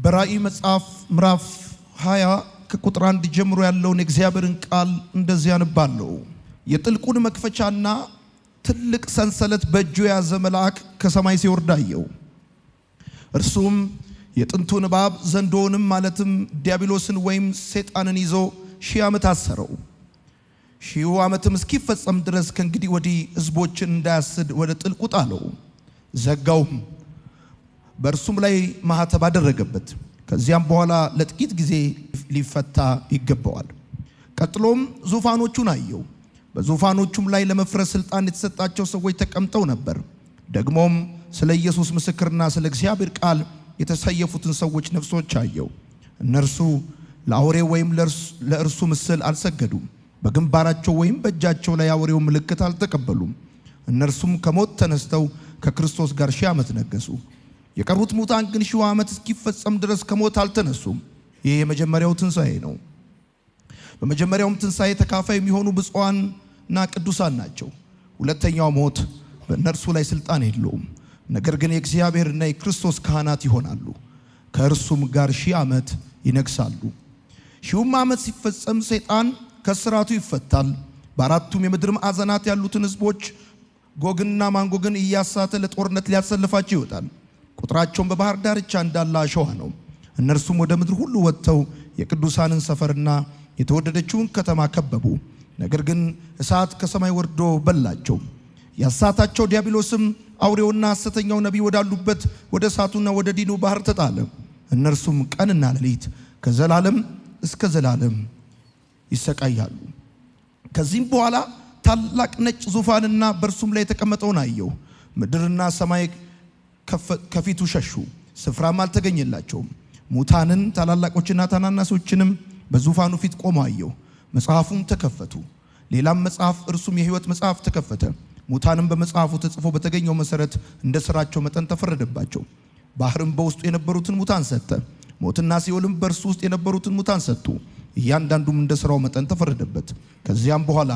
በራእይ መጽሐፍ ምዕራፍ 20 ከቁጥር 1 ጀምሮ ያለውን የእግዚአብሔርን ቃል እንደዚህ ያነባለሁ። የጥልቁን መክፈቻና ትልቅ ሰንሰለት በእጁ የያዘ መልአክ ከሰማይ ሲወርድ አየሁ። እርሱም የጥንቱን እባብ ዘንዶውንም ማለትም ዲያብሎስን ወይም ሰይጣንን ይዞ 1000 ዓመት አሰረው። 1000 ዓመትም እስኪፈጸም ድረስ ከእንግዲህ ወዲህ ሕዝቦችን እንዳያስድ ወደ ጥልቁ ጣለው። ዘጋውም፣ በእርሱም ላይ ማኅተም አደረገበት። ከዚያም በኋላ ለጥቂት ጊዜ ሊፈታ ይገባዋል። ቀጥሎም ዙፋኖቹን አየሁ። በዙፋኖቹም ላይ ለመፍረድ ሥልጣን የተሰጣቸው ሰዎች ተቀምጠው ነበር። ደግሞም ስለ ኢየሱስ ምስክርና ስለ እግዚአብሔር ቃል የተሰየፉትን ሰዎች ነፍሶች አየሁ። እነርሱ ለአውሬው ወይም ለእርሱ ምስል አልሰገዱም፣ በግንባራቸው ወይም በእጃቸው ላይ የአውሬው ምልክት አልተቀበሉም። እነርሱም ከሞት ተነስተው ከክርስቶስ ጋር 1000 ዓመት ነገሱ። የቀሩት ሙታን ግን 1000 ዓመት እስኪፈጸም ድረስ ከሞት አልተነሱም። ይህ የመጀመሪያው ትንሣኤ ነው። በመጀመሪያውም ትንሣኤ ተካፋይ የሚሆኑ ብፁዓንና ቅዱሳን ናቸው። ሁለተኛው ሞት በእነርሱ ላይ ሥልጣን የለውም። ነገር ግን የእግዚአብሔርና የክርስቶስ ካህናት ይሆናሉ፣ ከእርሱም ጋር 1000 ዓመት ይነግሳሉ። 1000 ዓመት ሲፈጸም ሰይጣን ከስራቱ ይፈታል። በአራቱም የምድር ማዕዘናት ያሉትን ሕዝቦች ጎግና ማጎግን እያሳተ ለጦርነት ሊያሰልፋቸው ይወጣል። ቁጥራቸውን በባህር ዳርቻ እንዳለ አሸዋ ነው። እነርሱም ወደ ምድር ሁሉ ወጥተው የቅዱሳንን ሰፈርና የተወደደችውን ከተማ ከበቡ። ነገር ግን እሳት ከሰማይ ወርዶ በላቸው። ያሳታቸው ዲያብሎስም አውሬውና ሐሰተኛው ነቢይ ወዳሉበት ወደ እሳቱና ወደ ዲኑ ባህር ተጣለ። እነርሱም ቀንና ሌሊት ከዘላለም እስከ ዘላለም ይሰቃያሉ። ከዚህም በኋላ ታላቅ ነጭ ዙፋንና በእርሱም ላይ የተቀመጠውን አየሁ። ምድርና ሰማይ ከፊቱ ሸሹ፣ ስፍራም አልተገኘላቸውም። ሙታንን ታላላቆችና ታናናሾችንም በዙፋኑ ፊት ቆመው አየሁ። መጽሐፉም ተከፈቱ። ሌላም መጽሐፍ እርሱም የሕይወት መጽሐፍ ተከፈተ። ሙታንም በመጽሐፉ ተጽፎ በተገኘው መሰረት እንደ ሥራቸው መጠን ተፈረደባቸው። ባህርም በውስጡ የነበሩትን ሙታን ሰጠ። ሞትና ሲኦልም በእርሱ ውስጥ የነበሩትን ሙታን ሰጡ። እያንዳንዱም እንደ ሥራው መጠን ተፈረደበት። ከዚያም በኋላ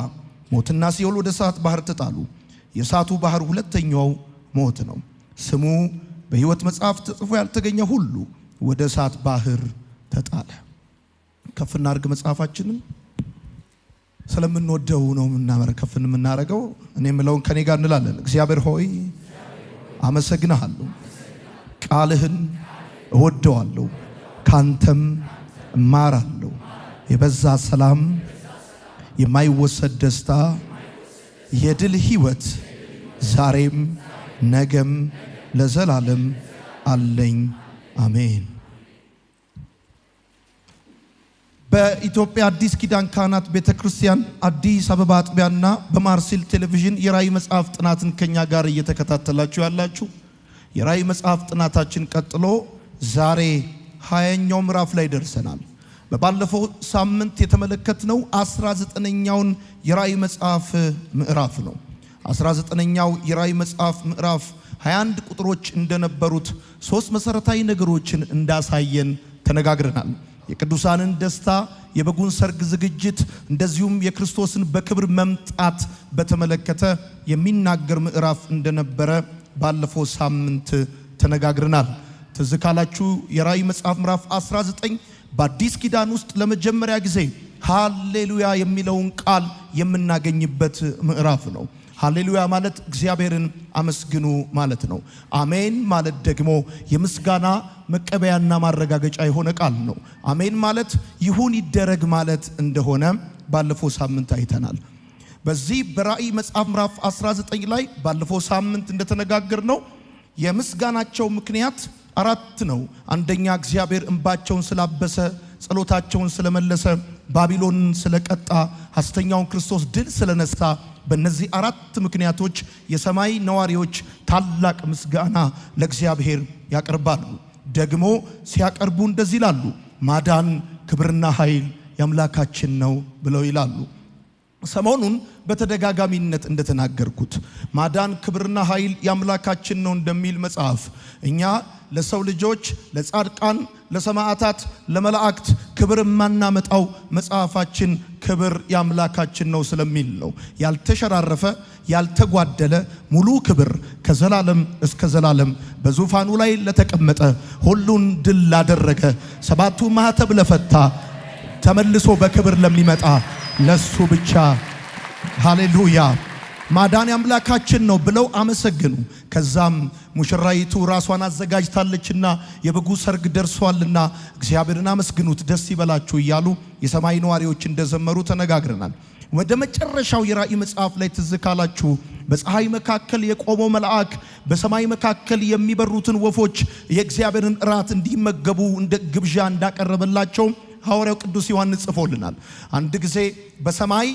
ሞትና ሲኦል ወደ እሳት ባህር ተጣሉ። የእሳቱ ባህር ሁለተኛው ሞት ነው። ስሙ በሕይወት መጽሐፍ ተጽፎ ያልተገኘ ሁሉ ወደ እሳት ባህር ተጣለ። ከፍና አድርግ መጽሐፋችንን ስለምንወደው ነው ከፍን የምናረገው። እኔ የምለውን ከኔ ጋር እንላለን። እግዚአብሔር ሆይ አመሰግናለሁ፣ ቃልህን እወደዋለሁ፣ ካንተም እማራለሁ። የበዛ ሰላም፣ የማይወሰድ ደስታ፣ የድል ሕይወት ዛሬም ነገም ለዘላለም አለኝ። አሜን። በኢትዮጵያ አዲስ ኪዳን ካህናት ቤተክርስቲያን አዲስ አበባ አጥቢያና በማርሴል ቴሌቪዥን የራእይ መጽሐፍ ጥናትን ከኛ ጋር እየተከታተላችሁ ያላችሁ የራእይ መጽሐፍ ጥናታችን ቀጥሎ ዛሬ 20ኛው ምዕራፍ ላይ ደርሰናል። በባለፈው ሳምንት የተመለከትነው 19ኛውን የራእይ መጽሐፍ ምዕራፍ ነው። 19ኛው የራእይ መጽሐፍ ምዕራፍ 21 ቁጥሮች እንደነበሩት 3 መሰረታዊ ነገሮችን እንዳሳየን ተነጋግረናል። የቅዱሳንን ደስታ፣ የበጉን ሰርግ ዝግጅት፣ እንደዚሁም የክርስቶስን በክብር መምጣት በተመለከተ የሚናገር ምዕራፍ እንደነበረ ባለፈው ሳምንት ተነጋግረናል። ትዝ ካላችሁ የራእይ መጽሐፍ ምዕራፍ 19 በአዲስ ኪዳን ውስጥ ለመጀመሪያ ጊዜ ሃሌሉያ የሚለውን ቃል የምናገኝበት ምዕራፍ ነው። ሃሌሉያ ማለት እግዚአብሔርን አመስግኑ ማለት ነው። አሜን ማለት ደግሞ የምስጋና መቀበያና ማረጋገጫ የሆነ ቃል ነው። አሜን ማለት ይሁን ይደረግ ማለት እንደሆነ ባለፈው ሳምንት አይተናል። በዚህ በራእይ መጽሐፍ ምዕራፍ 19 ላይ ባለፈው ሳምንት እንደተነጋገርነው የምስጋናቸው ምክንያት 4 ነው። አንደኛ እግዚአብሔር እንባቸውን ስላበሰ፣ ጸሎታቸውን ስለመለሰ፣ ባቢሎንን ስለቀጣ፣ ሐሰተኛውን ክርስቶስ ድል ስለነሳ፣ በእነዚህ 4 ምክንያቶች የሰማይ ነዋሪዎች ታላቅ ምስጋና ለእግዚአብሔር ያቀርባሉ። ደግሞ ሲያቀርቡ እንደዚህ ይላሉ፣ ማዳን ክብርና ኃይል የአምላካችን ነው ብለው ይላሉ። ሰሞኑን በተደጋጋሚነት እንደተናገርኩት ማዳን ክብርና ኃይል የአምላካችን ነው እንደሚል መጽሐፍ እኛ ለሰው ልጆች፣ ለጻድቃን፣ ለሰማዕታት፣ ለመላእክት ክብር ማናመጣው መጽሐፋችን ክብር ያምላካችን ነው ስለሚል ነው። ያልተሸራረፈ ያልተጓደለ ሙሉ ክብር ከዘላለም እስከ ዘላለም በዙፋኑ ላይ ለተቀመጠ ሁሉን ድል ላደረገ ሰባቱ ማህተብ ለፈታ ተመልሶ በክብር ለሚመጣ ለሱ ብቻ ሃሌሉያ ማዳን ያምላካችን ነው ብለው አመሰግኑ። ከዛም ሙሽራይቱ ራሷን አዘጋጅታለችና የበጉ ሰርግ ደርሷልና እግዚአብሔርን አመስግኑት ደስ ይበላችሁ እያሉ የሰማይ ነዋሪዎች እንደዘመሩ ተነጋግረናል። ወደ መጨረሻው የራእይ መጽሐፍ ላይ ትዝ ካላችሁ በፀሐይ መካከል የቆመው መልአክ በሰማይ መካከል የሚበሩትን ወፎች የእግዚአብሔርን እራት እንዲመገቡ እንደ ግብዣ እንዳቀረበላቸው ሐዋርያው ቅዱስ ዮሐንስ ጽፎልናል። አንድ ጊዜ በሰማይ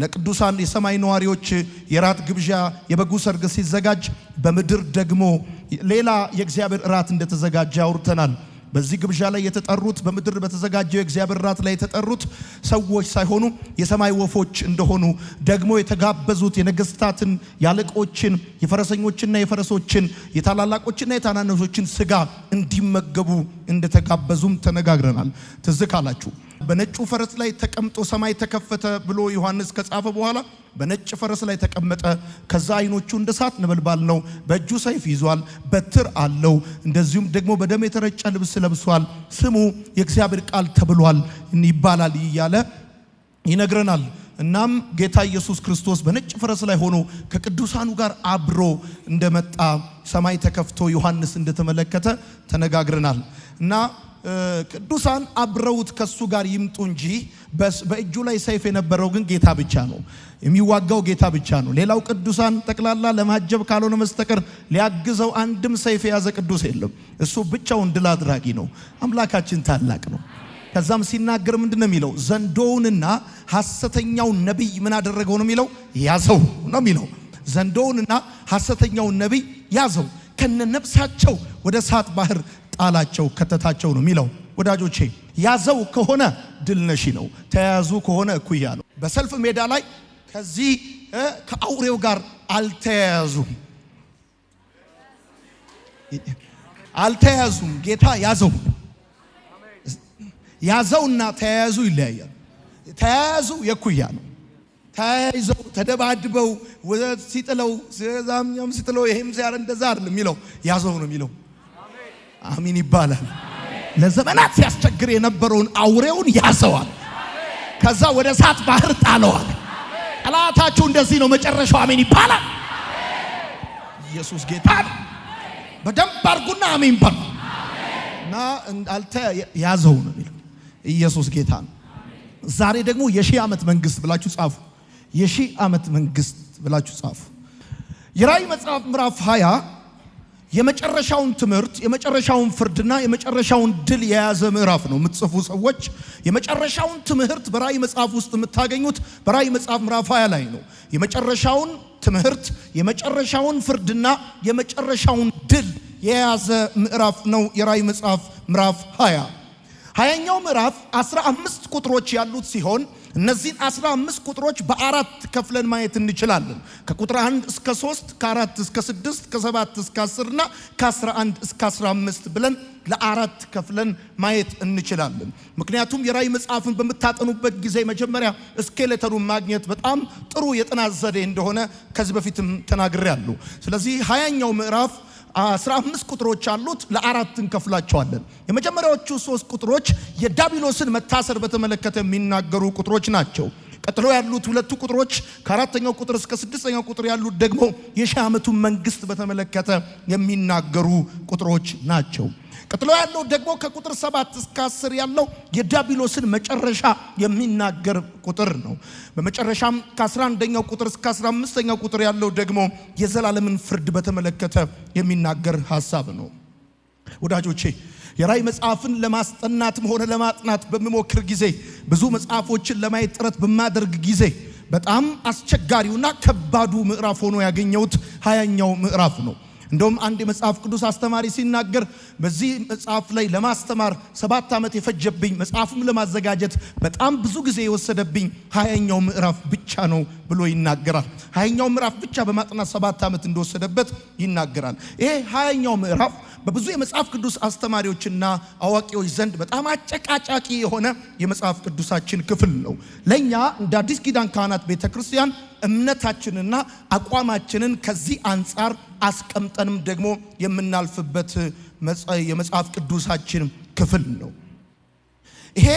ለቅዱሳን የሰማይ ነዋሪዎች የራት ግብዣ የበጉ ሰርግ ሲዘጋጅ በምድር ደግሞ ሌላ የእግዚአብሔር ራት እንደተዘጋጀ አውርተናል። በዚህ ግብዣ ላይ የተጠሩት በምድር በተዘጋጀው የእግዚአብሔር ራት ላይ የተጠሩት ሰዎች ሳይሆኑ የሰማይ ወፎች እንደሆኑ ደግሞ የተጋበዙት የነገስታትን ያለቆችን የፈረሰኞችና የፈረሶችን የታላላቆችና የታናናሾችን ስጋ እንዲመገቡ እንደተጋበዙም ተነጋግረናል። ትዝ ካላችሁ በነጩ ፈረስ ላይ ተቀምጦ ሰማይ ተከፈተ ብሎ ዮሐንስ ከጻፈ በኋላ በነጭ ፈረስ ላይ ተቀመጠ። ከዛ አይኖቹ እንደ እሳት ነበልባል ነው። በእጁ ሰይፍ ይዟል፣ በትር አለው። እንደዚሁም ደግሞ በደም የተረጨ ልብስ ለብሷል። ስሙ የእግዚአብሔር ቃል ተብሏል ይባላል እያለ ይነግረናል። እናም ጌታ ኢየሱስ ክርስቶስ በነጭ ፈረስ ላይ ሆኖ ከቅዱሳኑ ጋር አብሮ እንደመጣ ሰማይ ተከፍቶ ዮሐንስ እንደተመለከተ ተነጋግረናል። እና ቅዱሳን አብረውት ከሱ ጋር ይምጡ እንጂ በእጁ ላይ ሰይፍ የነበረው ግን ጌታ ብቻ ነው። የሚዋጋው ጌታ ብቻ ነው። ሌላው ቅዱሳን ጠቅላላ ለማጀብ ካልሆነ መስተቀር ሊያግዘው አንድም ሰይፍ የያዘ ቅዱስ የለም። እሱ ብቻውን ድል አድራጊ ነው። አምላካችን ታላቅ ነው። ከዛም ሲናገር ምንድነው የሚለው? ዘንዶውንና ሐሰተኛው ነብይ ምን አደረገው ነው የሚለው? ያዘው ነው የሚለው። ዘንዶውንና ሐሰተኛው ነብይ ያዘው ከነነፍሳቸው ወደ እሳት ባህር ጣላቸው ከተታቸው ነው የሚለው። ወዳጆቼ ያዘው ከሆነ ድል ነሺ ነው። ተያዙ ከሆነ እኩያ ነው። በሰልፍ ሜዳ ላይ ከዚህ ከአውሬው ጋር አልተያዙም። ጌታ ያዘው። ያዘውና ተያዙ ይለያያል። ተያዙ የኩያ ነው። ተያይዘው ተደባድበው ወዘት ሲጥለው ዘዛምኛም ሲጥለው ይሄም ሲያረ እንደዛ አይደለም የሚለው። ያዘው ነው የሚለው። አሜን ይባላል። ለዘመናት ሲያስቸግር የነበረውን አውሬውን ያዘዋል። ከዛ ወደ እሳት ባህር ጣለዋል። ጠላታችሁ እንደዚህ ነው መጨረሻው። አሜን ይባላል። ኢየሱስ ጌታ ነው። በደንብ አድርጉና አሜን በሉ። እና ያዘው ነው የሚለው። ኢየሱስ ጌታ ነው። ዛሬ ደግሞ የሺህ ዓመት መንግስት ብላችሁ ጻፉ። የሺህ ዓመት መንግስት ብላችሁ ጻፉ። የራእይ መጽሐፍ ምዕራፍ 20 የመጨረሻውን ትምህርት የመጨረሻውን ፍርድና የመጨረሻውን ድል የያዘ ምዕራፍ ነው። የምትጽፉ ሰዎች የመጨረሻውን ትምህርት በራእይ መጽሐፍ ውስጥ የምታገኙት በራእይ መጽሐፍ ምዕራፍ 20 ላይ ነው። የመጨረሻውን ትምህርት የመጨረሻውን ፍርድና የመጨረሻውን ድል የያዘ ምዕራፍ ነው የራእይ መጽሐፍ ምዕራፍ 20። 20ኛው ምዕራፍ 15 ቁጥሮች ያሉት ሲሆን እነዚህን 15 ቁጥሮች በአራት ከፍለን ማየት እንችላለን። ከቁጥር 1 እስከ 3፣ ከ4 እስከ 6፣ ከ7 እስከ 10 እና ከ11 እስከ 15 ብለን ለአራት ከፍለን ማየት እንችላለን። ምክንያቱም የራእይ መጽሐፍን በምታጠኑበት ጊዜ መጀመሪያ ስኬሌተኑን ማግኘት በጣም ጥሩ የጥናት ዘዴ እንደሆነ ከዚህ በፊትም ተናግሬያለሁ። ስለዚህ 20ኛው ምዕራፍ 15 ቁጥሮች አሉት። ለአራት እንከፍላቸዋለን። የመጀመሪያዎቹ 3 ቁጥሮች የዲያብሎስን መታሰር በተመለከተ የሚናገሩ ቁጥሮች ናቸው። ቀጥሎ ያሉት 2 ቁጥሮች ከ4ኛው ቁጥር እስከ 6ኛው ቁጥር ያሉት ደግሞ የሺህ ዓመቱን መንግስት በተመለከተ የሚናገሩ ቁጥሮች ናቸው። ቀጥሎ ያለው ደግሞ ከቁጥር 7 እስከ 10 ያለው የዲያብሎስን መጨረሻ የሚናገር ቁጥር ነው። በመጨረሻም ከ11ኛው ቁጥር እስከ 15ኛው ቁጥር ያለው ደግሞ የዘላለምን ፍርድ በተመለከተ የሚናገር ሐሳብ ነው። ወዳጆቼ የራእይ መጽሐፍን ለማስጠናትም ሆነ ለማጥናት በሚሞክር ጊዜ ብዙ መጽሐፎችን ለማየት ጥረት በማደርግ ጊዜ በጣም አስቸጋሪውና ከባዱ ምዕራፍ ሆኖ ያገኘሁት 20ኛው ምዕራፍ ነው። እንደውም አንድ የመጽሐፍ ቅዱስ አስተማሪ ሲናገር በዚህ መጽሐፍ ላይ ለማስተማር 7 ዓመት የፈጀብኝ መጽሐፍም ለማዘጋጀት በጣም ብዙ ጊዜ የወሰደብኝ 20ኛው ምዕራፍ ብቻ ነው ብሎ ይናገራል። 20ኛው ምዕራፍ ብቻ በማጥናት 7 ዓመት እንደወሰደበት ይናገራል። ይሄ 20ኛው ምዕራፍ በብዙ የመጽሐፍ ቅዱስ አስተማሪዎችና አዋቂዎች ዘንድ በጣም አጨቃጫቂ የሆነ የመጽሐፍ ቅዱሳችን ክፍል ነው። ለኛ እንደ አዲስ ኪዳን ካህናት ቤተክርስቲያን እምነታችንና አቋማችንን ከዚህ አንፃር አስቀምጠንም ደግሞ የምናልፍበት የመጽሐፍ ቅዱሳችን ክፍል ነው። ይሄ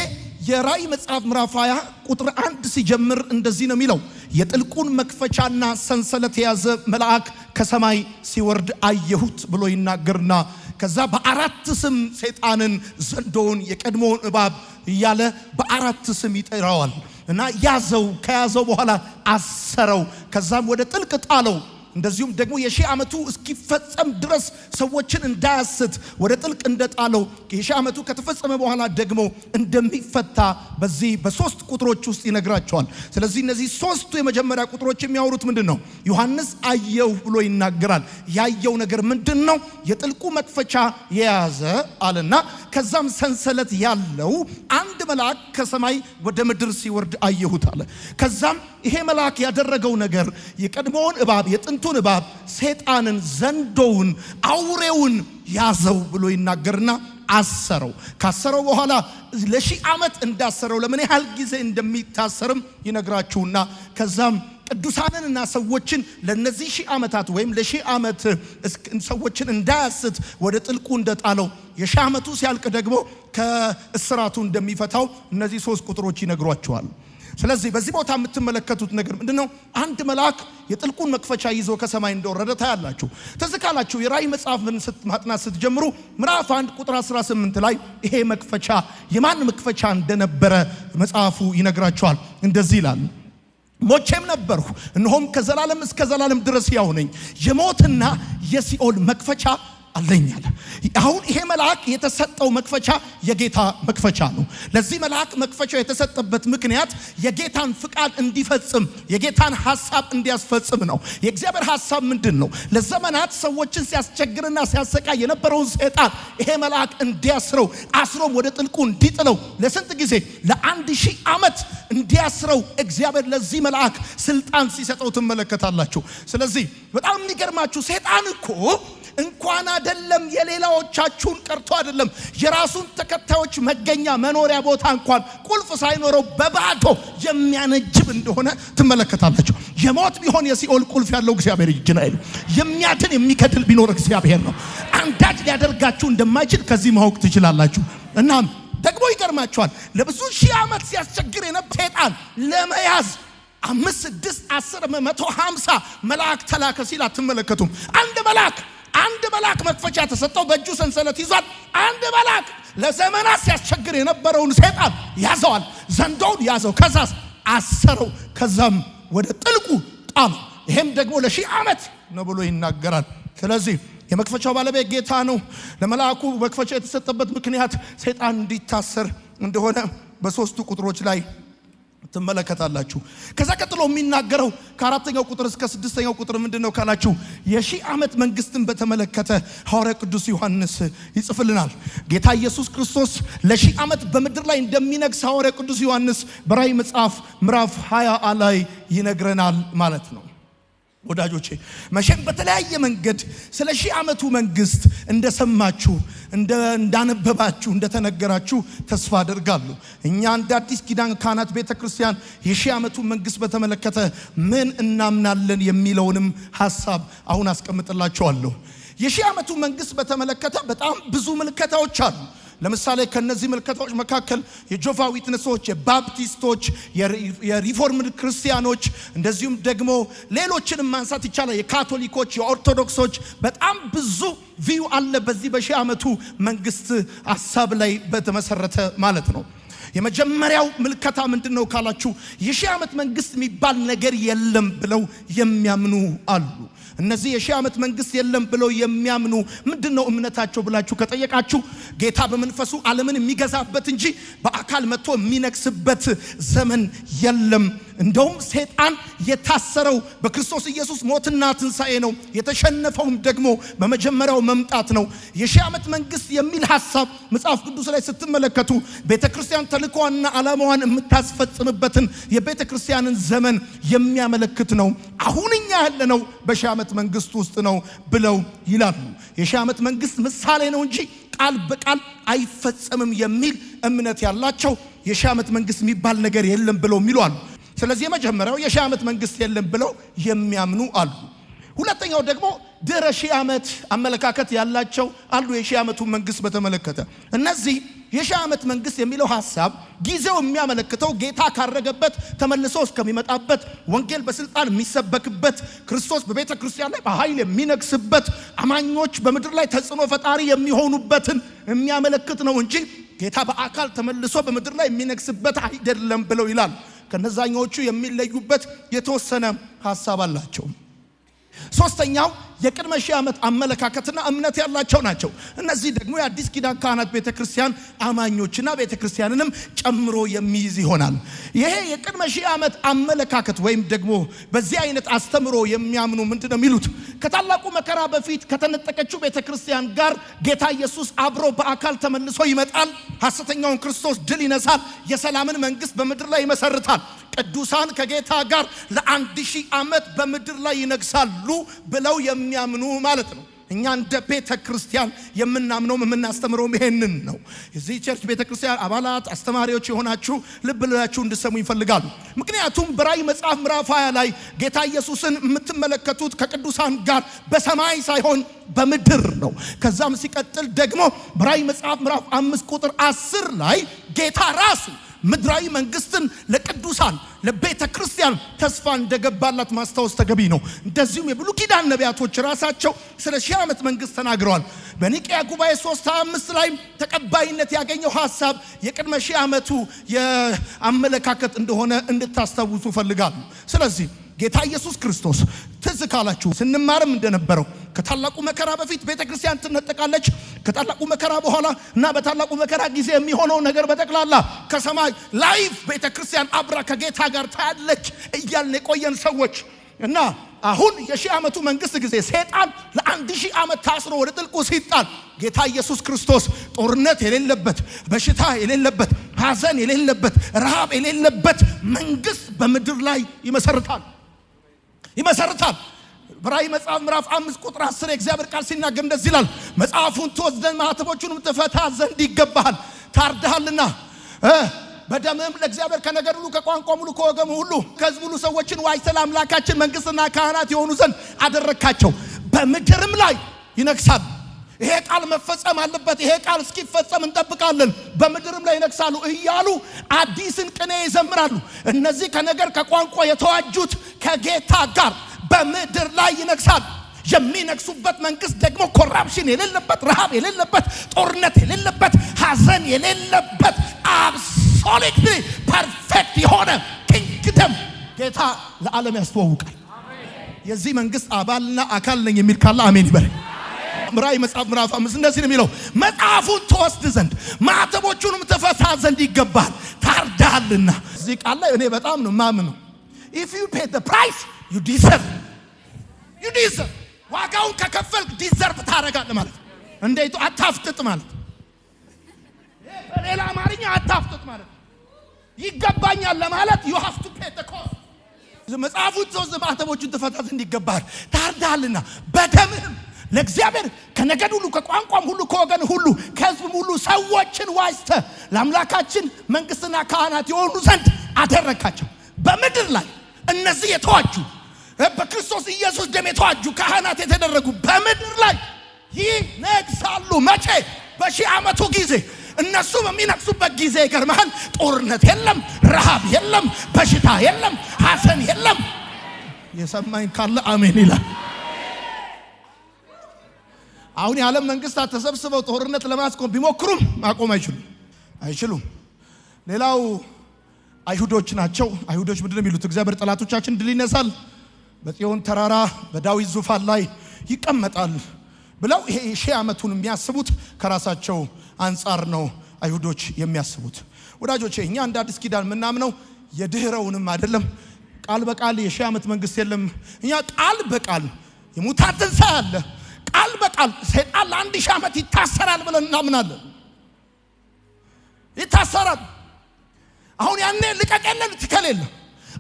የራእይ መጽሐፍ ምዕራፍ 20 ቁጥር 1 ሲጀምር እንደዚህ ነው የሚለው፣ የጥልቁን መክፈቻና ሰንሰለት የያዘ መልአክ ከሰማይ ሲወርድ አየሁት ብሎ ይናገርና ከዛ በአራት ስም ሰይጣንን፣ ዘንዶውን፣ የቀድሞውን እባብ እያለ በአራት ስም ይጠራዋል እና ያዘው። ከያዘው በኋላ አሰረው፣ ከዛም ወደ ጥልቅ ጣለው። እንደዚሁም ደግሞ የሺህ ዓመቱ እስኪፈጸም ድረስ ሰዎችን እንዳያስት ወደ ጥልቅ እንደጣለው የሺህ ዓመቱ ከተፈጸመ በኋላ ደግሞ እንደሚፈታ በዚህ በሶስት ቁጥሮች ውስጥ ይነግራቸዋል። ስለዚህ እነዚህ ሶስቱ የመጀመሪያ ቁጥሮች የሚያወሩት ምንድነው? ዮሐንስ አየው ብሎ ይናገራል። ያየው ነገር ምንድነው? የጥልቁ መክፈቻ የያዘ አለና ከዛም ሰንሰለት ያለው አንድ መልአክ ከሰማይ ወደ ምድር ሲወርድ አየሁት አለ። ከዛም ይሄ መልአክ ያደረገው ነገር የቀድሞውን እባብ የጥንቱን እባብ ሰይጣንን፣ ዘንዶውን፣ አውሬውን ያዘው ብሎ ይናገርና አሰረው። ካሰረው በኋላ ለሺህ ዓመት እንዳሰረው ለምን ያህል ጊዜ እንደሚታሰርም ይነግራችሁና ከዛም ቅዱሳንንና ሰዎችን ለነዚህ ሺህ ዓመታት ወይም ለሺህ ዓመት ሰዎችን እንዳያስት ወደ ጥልቁ እንደጣለው የሺህ ዓመቱ ሲያልቅ ደግሞ ከእስራቱ እንደሚፈታው እነዚህ ሶስት ቁጥሮች ይነግሯቸዋል። ስለዚህ በዚህ ቦታ የምትመለከቱት ነገር ምንድነው? አንድ መልአክ የጥልቁን መክፈቻ ይዞ ከሰማይ እንደወረደ ታያላችሁ። ተዝካላችሁ የራእይ መጽሐፍን ማጥናት ስትጀምሩ ምዕራፍ 1 ቁጥር 18 ላይ ይሄ መክፈቻ የማን መክፈቻ እንደነበረ መጽሐፉ ይነግራቸዋል። እንደዚህ ይላል፣ ሞቼም ነበርሁ፣ እነሆም ከዘላለም እስከ ዘላለም ድረስ ሕያው ነኝ፣ የሞትና የሲኦል መክፈቻ አለኛል። አሁን ይሄ መልአክ የተሰጠው መክፈቻ የጌታ መክፈቻ ነው። ለዚህ መልአክ መክፈቻው የተሰጠበት ምክንያት የጌታን ፍቃድ እንዲፈጽም፣ የጌታን ሐሳብ እንዲያስፈጽም ነው። የእግዚአብሔር ሐሳብ ምንድነው? ለዘመናት ሰዎችን ሲያስቸግርና ሲያሰቃይ የነበረውን ሰይጣን ይሄ መልአክ እንዲያስረው፣ አስሮም ወደ ጥልቁ እንዲጥለው ለስንት ጊዜ? ለ1000 ዓመት እንዲያስረው እግዚአብሔር ለዚህ መልአክ ስልጣን ሲሰጠው ትመለከታላችሁ። ስለዚህ በጣም የሚገርማችሁ ሰይጣን እኮ እንኳን አይደለም የሌላዎቻችሁን ቀርቶ አይደለም የራሱን ተከታዮች መገኛ መኖሪያ ቦታ እንኳን ቁልፍ ሳይኖረው በባዶ የሚያነጅብ እንደሆነ ትመለከታላችሁ። የሞት ቢሆን የሲኦል ቁልፍ ያለው እግዚአብሔር እጅ ነው። የሚያድን የሚከድል ቢኖር እግዚአብሔር ነው። አንዳች ሊያደርጋችሁ እንደማይችል ከዚህ ማወቅ ትችላላችሁ። እናም ደግሞ ይገርማችኋል፣ ለብዙ ሺህ ዓመት ሲያስቸግር የነበረ ሰይጣን ለመያዝ 5፣ 6፣ 10፣ 150 መልአክ ተላከ ሲል አትመለከቱም? አንድ መልአክ መክፈቻ ተሰጠው፣ በእጁ ሰንሰለት ይዟል። አንድ መልአክ ለዘመናት ሲያስቸግር የነበረውን ሰይጣን ያዘዋል፣ ዘንዶውን ያዘው፣ ከዛስ አሰረው፣ ከዛም ወደ ጥልቁ ጣለው። ይሄም ደግሞ ለሺህ ዓመት ነው ብሎ ይናገራል። ስለዚህ የመክፈቻው ባለቤት ጌታ ነው። ለመልአኩ መክፈቻ የተሰጠበት ምክንያት ሰይጣን እንዲታሰር እንደሆነ በሶስቱ ቁጥሮች ላይ ትመለከታላችሁ። ከዛ ቀጥሎ የሚናገረው ከ4ኛው ቁጥር እስከ 6ኛው ቁጥር ምንድነው ካላችሁ የሺህ ዓመት መንግስትን በተመለከተ ሐዋርያ ቅዱስ ዮሐንስ ይጽፍልናል። ጌታ ኢየሱስ ክርስቶስ ለሺህ ዓመት በምድር ላይ እንደሚነግስ ሐዋርያ ቅዱስ ዮሐንስ በራእይ መጽሐፍ ምዕራፍ 20 ላይ ይነግረናል ማለት ነው። ወዳጆቼ መቼም በተለያየ መንገድ ስለ ሺህ ዓመቱ መንግስት እንደሰማችሁ እንዳነበባችሁ እንደተነገራችሁ ተስፋ አደርጋለሁ። እኛ እንደ አዲስ ኪዳን ካህናት ቤተክርስቲያን የሺህ ዓመቱ መንግስት በተመለከተ ምን እናምናለን የሚለውንም ሐሳብ አሁን አስቀምጥላችኋለሁ። የሺህ ዓመቱ መንግስት በተመለከተ በጣም ብዙ ምልከታዎች አሉ። ለምሳሌ ከነዚህ ምልከታዎች መካከል የጆቫ ዊትነሶች፣ የባፕቲስቶች፣ የሪፎርምድ ክርስቲያኖች እንደዚሁም ደግሞ ሌሎችንም ማንሳት ይቻላል። የካቶሊኮች፣ የኦርቶዶክሶች በጣም ብዙ ቪው አለ በዚህ በሺህ ዓመቱ መንግስት ሐሳብ ላይ በተመሰረተ ማለት ነው። የመጀመሪያው ምልከታ ምንድነው ካላችሁ የሺህ ዓመት መንግስት የሚባል ነገር የለም ብለው የሚያምኑ አሉ። እነዚህ የሺህ ዓመት መንግስት የለም ብለው የሚያምኑ ምንድነው እምነታቸው ብላችሁ ከጠየቃችሁ ጌታ በመንፈሱ ዓለምን የሚገዛበት እንጂ በአካል መጥቶ የሚነግስበት ዘመን የለም እንደውም ሰይጣን የታሰረው በክርስቶስ ኢየሱስ ሞትና ትንሣኤ ነው። የተሸነፈውም ደግሞ በመጀመሪያው መምጣት ነው። የሺህ ዓመት መንግስት የሚል ሐሳብ መጽሐፍ ቅዱስ ላይ ስትመለከቱ ቤተክርስቲያን ተልእኮዋንና ዓላማዋን የምታስፈጽምበትን የቤተክርስቲያንን ዘመን የሚያመለክት ነው። አሁን እኛ ያለነው በሺህ ዓመት መንግስት ውስጥ ነው ብለው ይላሉ። የሺህ ዓመት መንግስት ምሳሌ ነው እንጂ ቃል በቃል አይፈጸምም የሚል እምነት ያላቸው የሺህ ዓመት መንግስት የሚባል ነገር የለም ብለው የሚሉ አሉ። ስለዚህ የመጀመሪያው የሺህ ዓመት መንግስት የለም ብለው የሚያምኑ አሉ። ሁለተኛው ደግሞ ድህረ ሺህ ዓመት አመለካከት ያላቸው አሉ። የሺህ ዓመቱን መንግስት በተመለከተ እነዚህ የሺህ ዓመት መንግስት የሚለው ሐሳብ ጊዜው የሚያመለክተው ጌታ ካረገበት ተመልሶ እስከሚመጣበት ወንጌል በስልጣን የሚሰበክበት ክርስቶስ በቤተ ክርስቲያን ላይ በኃይል የሚነግስበት አማኞች በምድር ላይ ተጽዕኖ ፈጣሪ የሚሆኑበትን የሚያመለክት ነው እንጂ ጌታ በአካል ተመልሶ በምድር ላይ የሚነግስበት አይደለም ብለው ይላል። ከነዛኞቹ የሚለዩበት የተወሰነ ሐሳብ አላቸው። ሶስተኛው የቅድመ ሺህ ዓመት አመለካከትና እምነት ያላቸው ናቸው። እነዚህ ደግሞ የአዲስ ኪዳን ካህናት ቤተክርስቲያን አማኞችና ቤተክርስቲያንንም ጨምሮ የሚይዝ ይሆናል። ይሄ የቅድመ ሺህ ዓመት አመለካከት ወይም ደግሞ በዚህ አይነት አስተምሮ የሚያምኑ ምንድነው የሚሉት? ከታላቁ መከራ በፊት ከተነጠቀችው ቤተክርስቲያን ጋር ጌታ ኢየሱስ አብሮ በአካል ተመልሶ ይመጣል። ሐሰተኛውን ክርስቶስ ድል ይነሳል። የሰላምን መንግስት በምድር ላይ ይመሰርታል። ቅዱሳን ከጌታ ጋር ለ1000 ዓመት በምድር ላይ ይነግሳሉ ብለው የሚያምኑ ማለት ነው። እኛ እንደ ቤተ ክርስቲያን የምናምነው የምናስተምረው ይሄንን ነው። የዚህ ቸርች ቤተ ክርስቲያን አባላት አስተማሪዎች የሆናችሁ ልብ ብላችሁ እንድሰሙ ይፈልጋሉ። ምክንያቱም በራእይ መጽሐፍ ምዕራፍ 20 ላይ ጌታ ኢየሱስን የምትመለከቱት ከቅዱሳን ጋር በሰማይ ሳይሆን በምድር ነው። ከዛም ሲቀጥል ደግሞ በራእይ መጽሐፍ ምዕራፍ 5 ቁጥር 10 ላይ ጌታ ራሱ ምድራዊ መንግስትን ለቅዱሳን ለቤተ ክርስቲያን ተስፋ እንደገባላት ማስታወስ ተገቢ ነው። እንደዚሁም የብሉይ ኪዳን ነቢያቶች ራሳቸው ስለ ሺህ ዓመት መንግስት ተናግረዋል። በኒቅያ ጉባኤ 3:25 ላይ ተቀባይነት ያገኘው ሐሳብ የቅድመ ሺህ ዓመቱ የአመለካከት እንደሆነ እንድታስታውሱ ፈልጋለሁ። ስለዚህ ጌታ ኢየሱስ ክርስቶስ ትዝ ካላችሁ ስንማርም እንደነበረው ከታላቁ መከራ በፊት ቤተክርስቲያን ትነጠቃለች። ከታላቁ መከራ በኋላ እና በታላቁ መከራ ጊዜ የሚሆነው ነገር በጠቅላላ ከሰማይ ላይፍ ቤተክርስቲያን አብራ ከጌታ ጋር ታያለች እያልን የቆየን ሰዎች እና አሁን የሺህ ዓመቱ መንግስት ጊዜ ሰይጣን ለ1000 ዓመት ታስሮ ወደ ጥልቁ ሲጣል ጌታ ኢየሱስ ክርስቶስ ጦርነት የሌለበት፣ በሽታ የሌለበት፣ ሐዘን የሌለበት፣ ረሃብ የሌለበት መንግስት በምድር ላይ ይመሰርታል። በራእይ መጽሐፍ ምዕራፍ 5 ቁጥር 10 የእግዚአብሔር ቃል ሲናገር እንደዚህ ይላል፣ መጽሐፉን ትወስደን ማኅተሞቹንም ትፈታ ዘንድ ይገባሃል፣ ታርደሃልና በደምህም ለእግዚአብሔር ከነገድ ሁሉ ከቋንቋም ሁሉ ከወገኑ ሁሉ ከሕዝብ ሁሉ ሰዎችን ዋጅተህ ለአምላካችን መንግስትና ካህናት የሆኑ ዘንድ አደረግካቸው፣ በምድርም ላይ ይነግሳሉ። ይሄ ቃል መፈጸም አለበት። ይሄ ቃል እስኪፈጸም እንጠብቃለን። በምድርም ላይ ይነግሳሉ እያሉ አዲስን ቅኔ ይዘምራሉ። እነዚህ ከነገር ከቋንቋ የተዋጁት ከጌታ ጋር በምድር ላይ ይነግሳሉ። የሚነግሱበት መንግስት ደግሞ ኮራፕሽን የሌለበት፣ ረሃብ የሌለበት፣ ጦርነት የሌለበት፣ ሐዘን የሌለበት አብሶሉትሊ ፐርፌክት የሆነ ኪንግደም ጌታ ለዓለም ያስተዋውቃል። የዚህ መንግስት አባልና አካል ነኝ የሚል ካለ አሜን ይበል። ራእይ መጽሐፍ ምዕራፍ 5 እንደዚህ ነው የሚለው፣ መጽሐፉን ትወስድ ዘንድ ማኅተሞቹንም ትፈታ ዘንድ ይገባል፣ ታርዳሃልና። እዚህ ቃል ላይ እኔ በጣም ነው ማምነው። if you pay the price you deserve ዋጋውን ከከፈልክ ዲዘርቭ ታረጋለህ ማለት ነው። እንዴት አታፍጥጥ ማለት በሌላ አማርኛ አታፍጥጥ ማለት ይገባኛል ለማለት you have to pay the cost። መጽሐፉን ትወስድ ማኅተሞቹን ትፈታ ዘንድ ይገባል፣ ታርዳሃልና በደምህም ለእግዚአብሔር ከነገድ ሁሉ ከቋንቋም ሁሉ ከወገን ሁሉ ከሕዝብም ሁሉ ሰዎችን ዋጅተህ ለአምላካችን መንግስትና ካህናት የሆኑ ዘንድ አደረግካቸው። በምድር ላይ እነዚህ የተዋጁ በክርስቶስ ኢየሱስ ደም የተዋጁ ካህናት የተደረጉ በምድር ላይ ይነግሳሉ። መቼ? በሺህ ዓመቱ ጊዜ። እነሱ በሚነግሱበት ጊዜ ይገርምሃል፣ ጦርነት የለም፣ ረሃብ የለም፣ በሽታ የለም፣ ሐዘን የለም። የሰማኝ ካለ አሜን ይላል። አሁን የዓለም መንግስታት ተሰብስበው ጦርነት ለማስቆም ቢሞክሩም ማቆም አይችሉም። ሌላው አይሁዶች ናቸው። አይሁዶች ምንድነው የሚሉት? እግዚአብሔር ጠላቶቻችን ድል ይነሳል፣ በጽዮን ተራራ በዳዊት ዙፋን ላይ ይቀመጣል ብለው ይሄ ሺህ ዓመቱን የሚያስቡት ከራሳቸው አንጻር ነው አይሁዶች የሚያስቡት። ወዳጆቼ እኛ እንደ አዲስ ኪዳን የምናምነው የድህረውንም አይደለም ቃል በቃል የሺህ ዓመት መንግስት የለም። እኛ ቃል በቃል የሙታን ትንሣኤ አለ። ቃል በቃል ሰይጣን ለ1000 ዓመት ይታሰራል ብለን እናምናለን። ይታሰራል። አሁን ያኔ ልቀቅ የለ ልትከል የለ